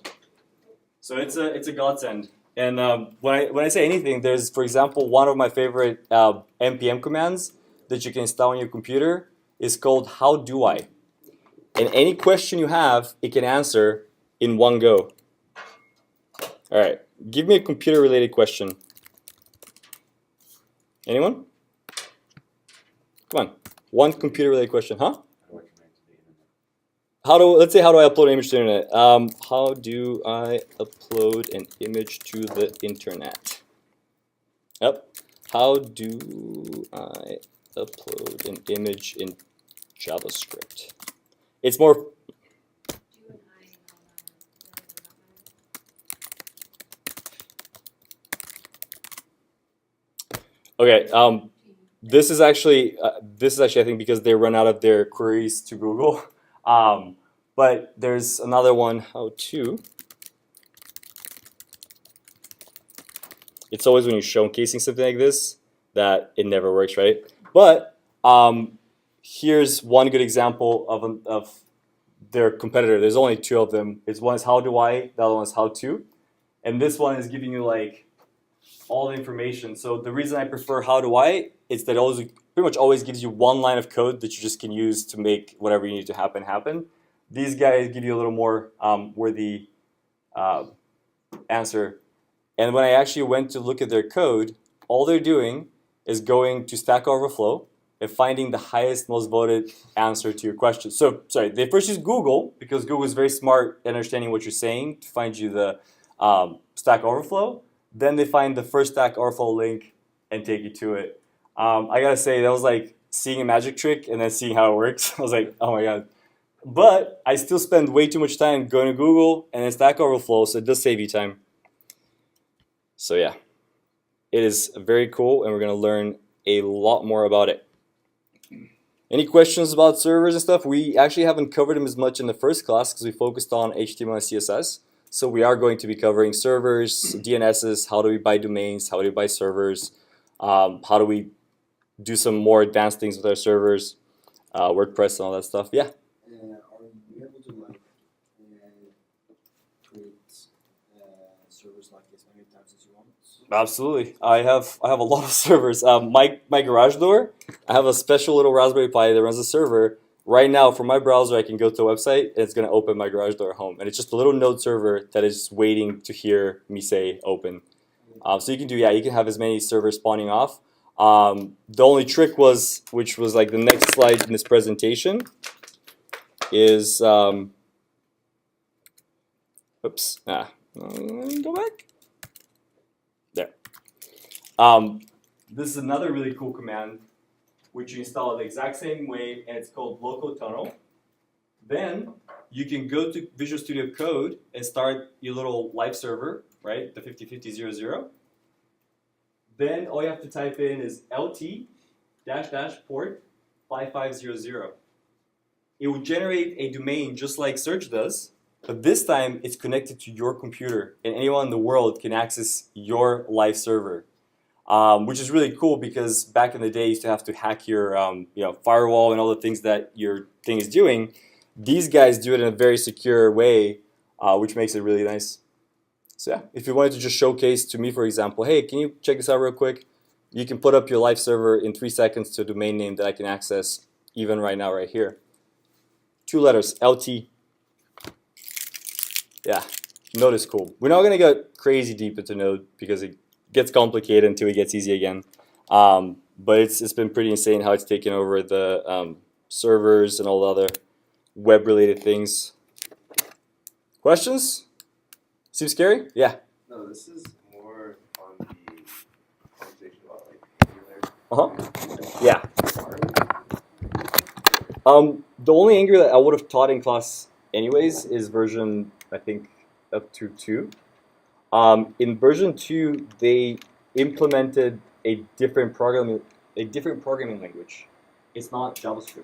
Speaker 2: So it's a godsend. And when I say anything, there's, for example, one of my favorite npm commands that you can install on your computer is called how do I. And any question you have, it can answer in one go. All right, give me a computer-related question. Anyone? Come on. One computer-related question, huh?
Speaker 8: How do I connect to the internet?
Speaker 2: Let's say, how do I upload an image to the internet? How do I upload an image to the internet? Yep. How do I upload an image in JavaScript? It's more.
Speaker 4: Do an I and all that.
Speaker 2: Okay. This is actually I think because they run out of their queries to Google. But there's another one. How to. It's always when you're showcasing something like this that it never works, right? But here's one good example of their competitor. There's only two of them. One is how do I, the other one is how to. And this one is giving you like all the information. So the reason I prefer how do I is that it always, pretty much always gives you one line of code that you just can use to make whatever you need to happen. These guys give you a little more worthy answer. And when I actually went to look at their code, all they're doing is going to Stack Overflow and finding the highest, most voted answer to your question. So, sorry, they first use Google because Google is very smart at understanding what you're saying to find you the Stack Overflow. Then they find the first Stack Overflow link and take you to it. I gotta say, that was like seeing a magic trick and then seeing how it works. I was like, oh my god. But I still spend way too much time going to Google and then Stack Overflow, so it does save you time. So yeah, it is very cool, and we're gonna learn a lot more about it. Any questions about servers and stuff? We actually haven't covered them as much in the first class because we focused on HTML and CSS. So we are going to be covering servers, DNSs, how do we buy domains, how do we buy servers, how do we do some more advanced things with our servers, WordPress and all that stuff. Yeah.
Speaker 5: Are you able to like create servers like as many times as you want?
Speaker 2: Absolutely. I have a lot of servers. My garage door, I have a special little Raspberry Pi that runs a server. Right now, from my browser, I can go to a website and it's going to open my garage door at home. And it's just a little node server that is waiting to hear me say open. So you can do, you can have as many servers spawning off. The only trick was, which was like the next slide in this presentation, is, oops, go back. There. This is another really cool command which you install it the exact same way, and it's called local tunnel. Then you can go to Visual Studio Code and start your little live server, right? The 505000. Then all you have to type in is LT-port 5500. It will generate a domain just like Search does, but this time it's connected to your computer, and anyone in the world can access your live server. Which is really cool because back in the day you used to have to hack your firewall and all the things that your thing is doing. These guys do it in a very secure way, which makes it really nice. So yeah, if you wanted to just showcase to me, for example, hey, can you check this out real quick? You can put up your live server in 3 seconds to a domain name that I can access even right now right here. 2 letters, LT. Yeah, Node is cool. We're not going to get crazy deep into Node because it gets complicated until it gets easy again. But it's been pretty insane how it's taken over the servers and all the other web-related things. Questions? Seems scary? Yeah.
Speaker 8: No, this is more on the conversation about like
Speaker 2: Yeah. The only Angular that I would have taught in class anyways is version, I think, up to 2. In version 2, they implemented a different programming language. It's not JavaScript.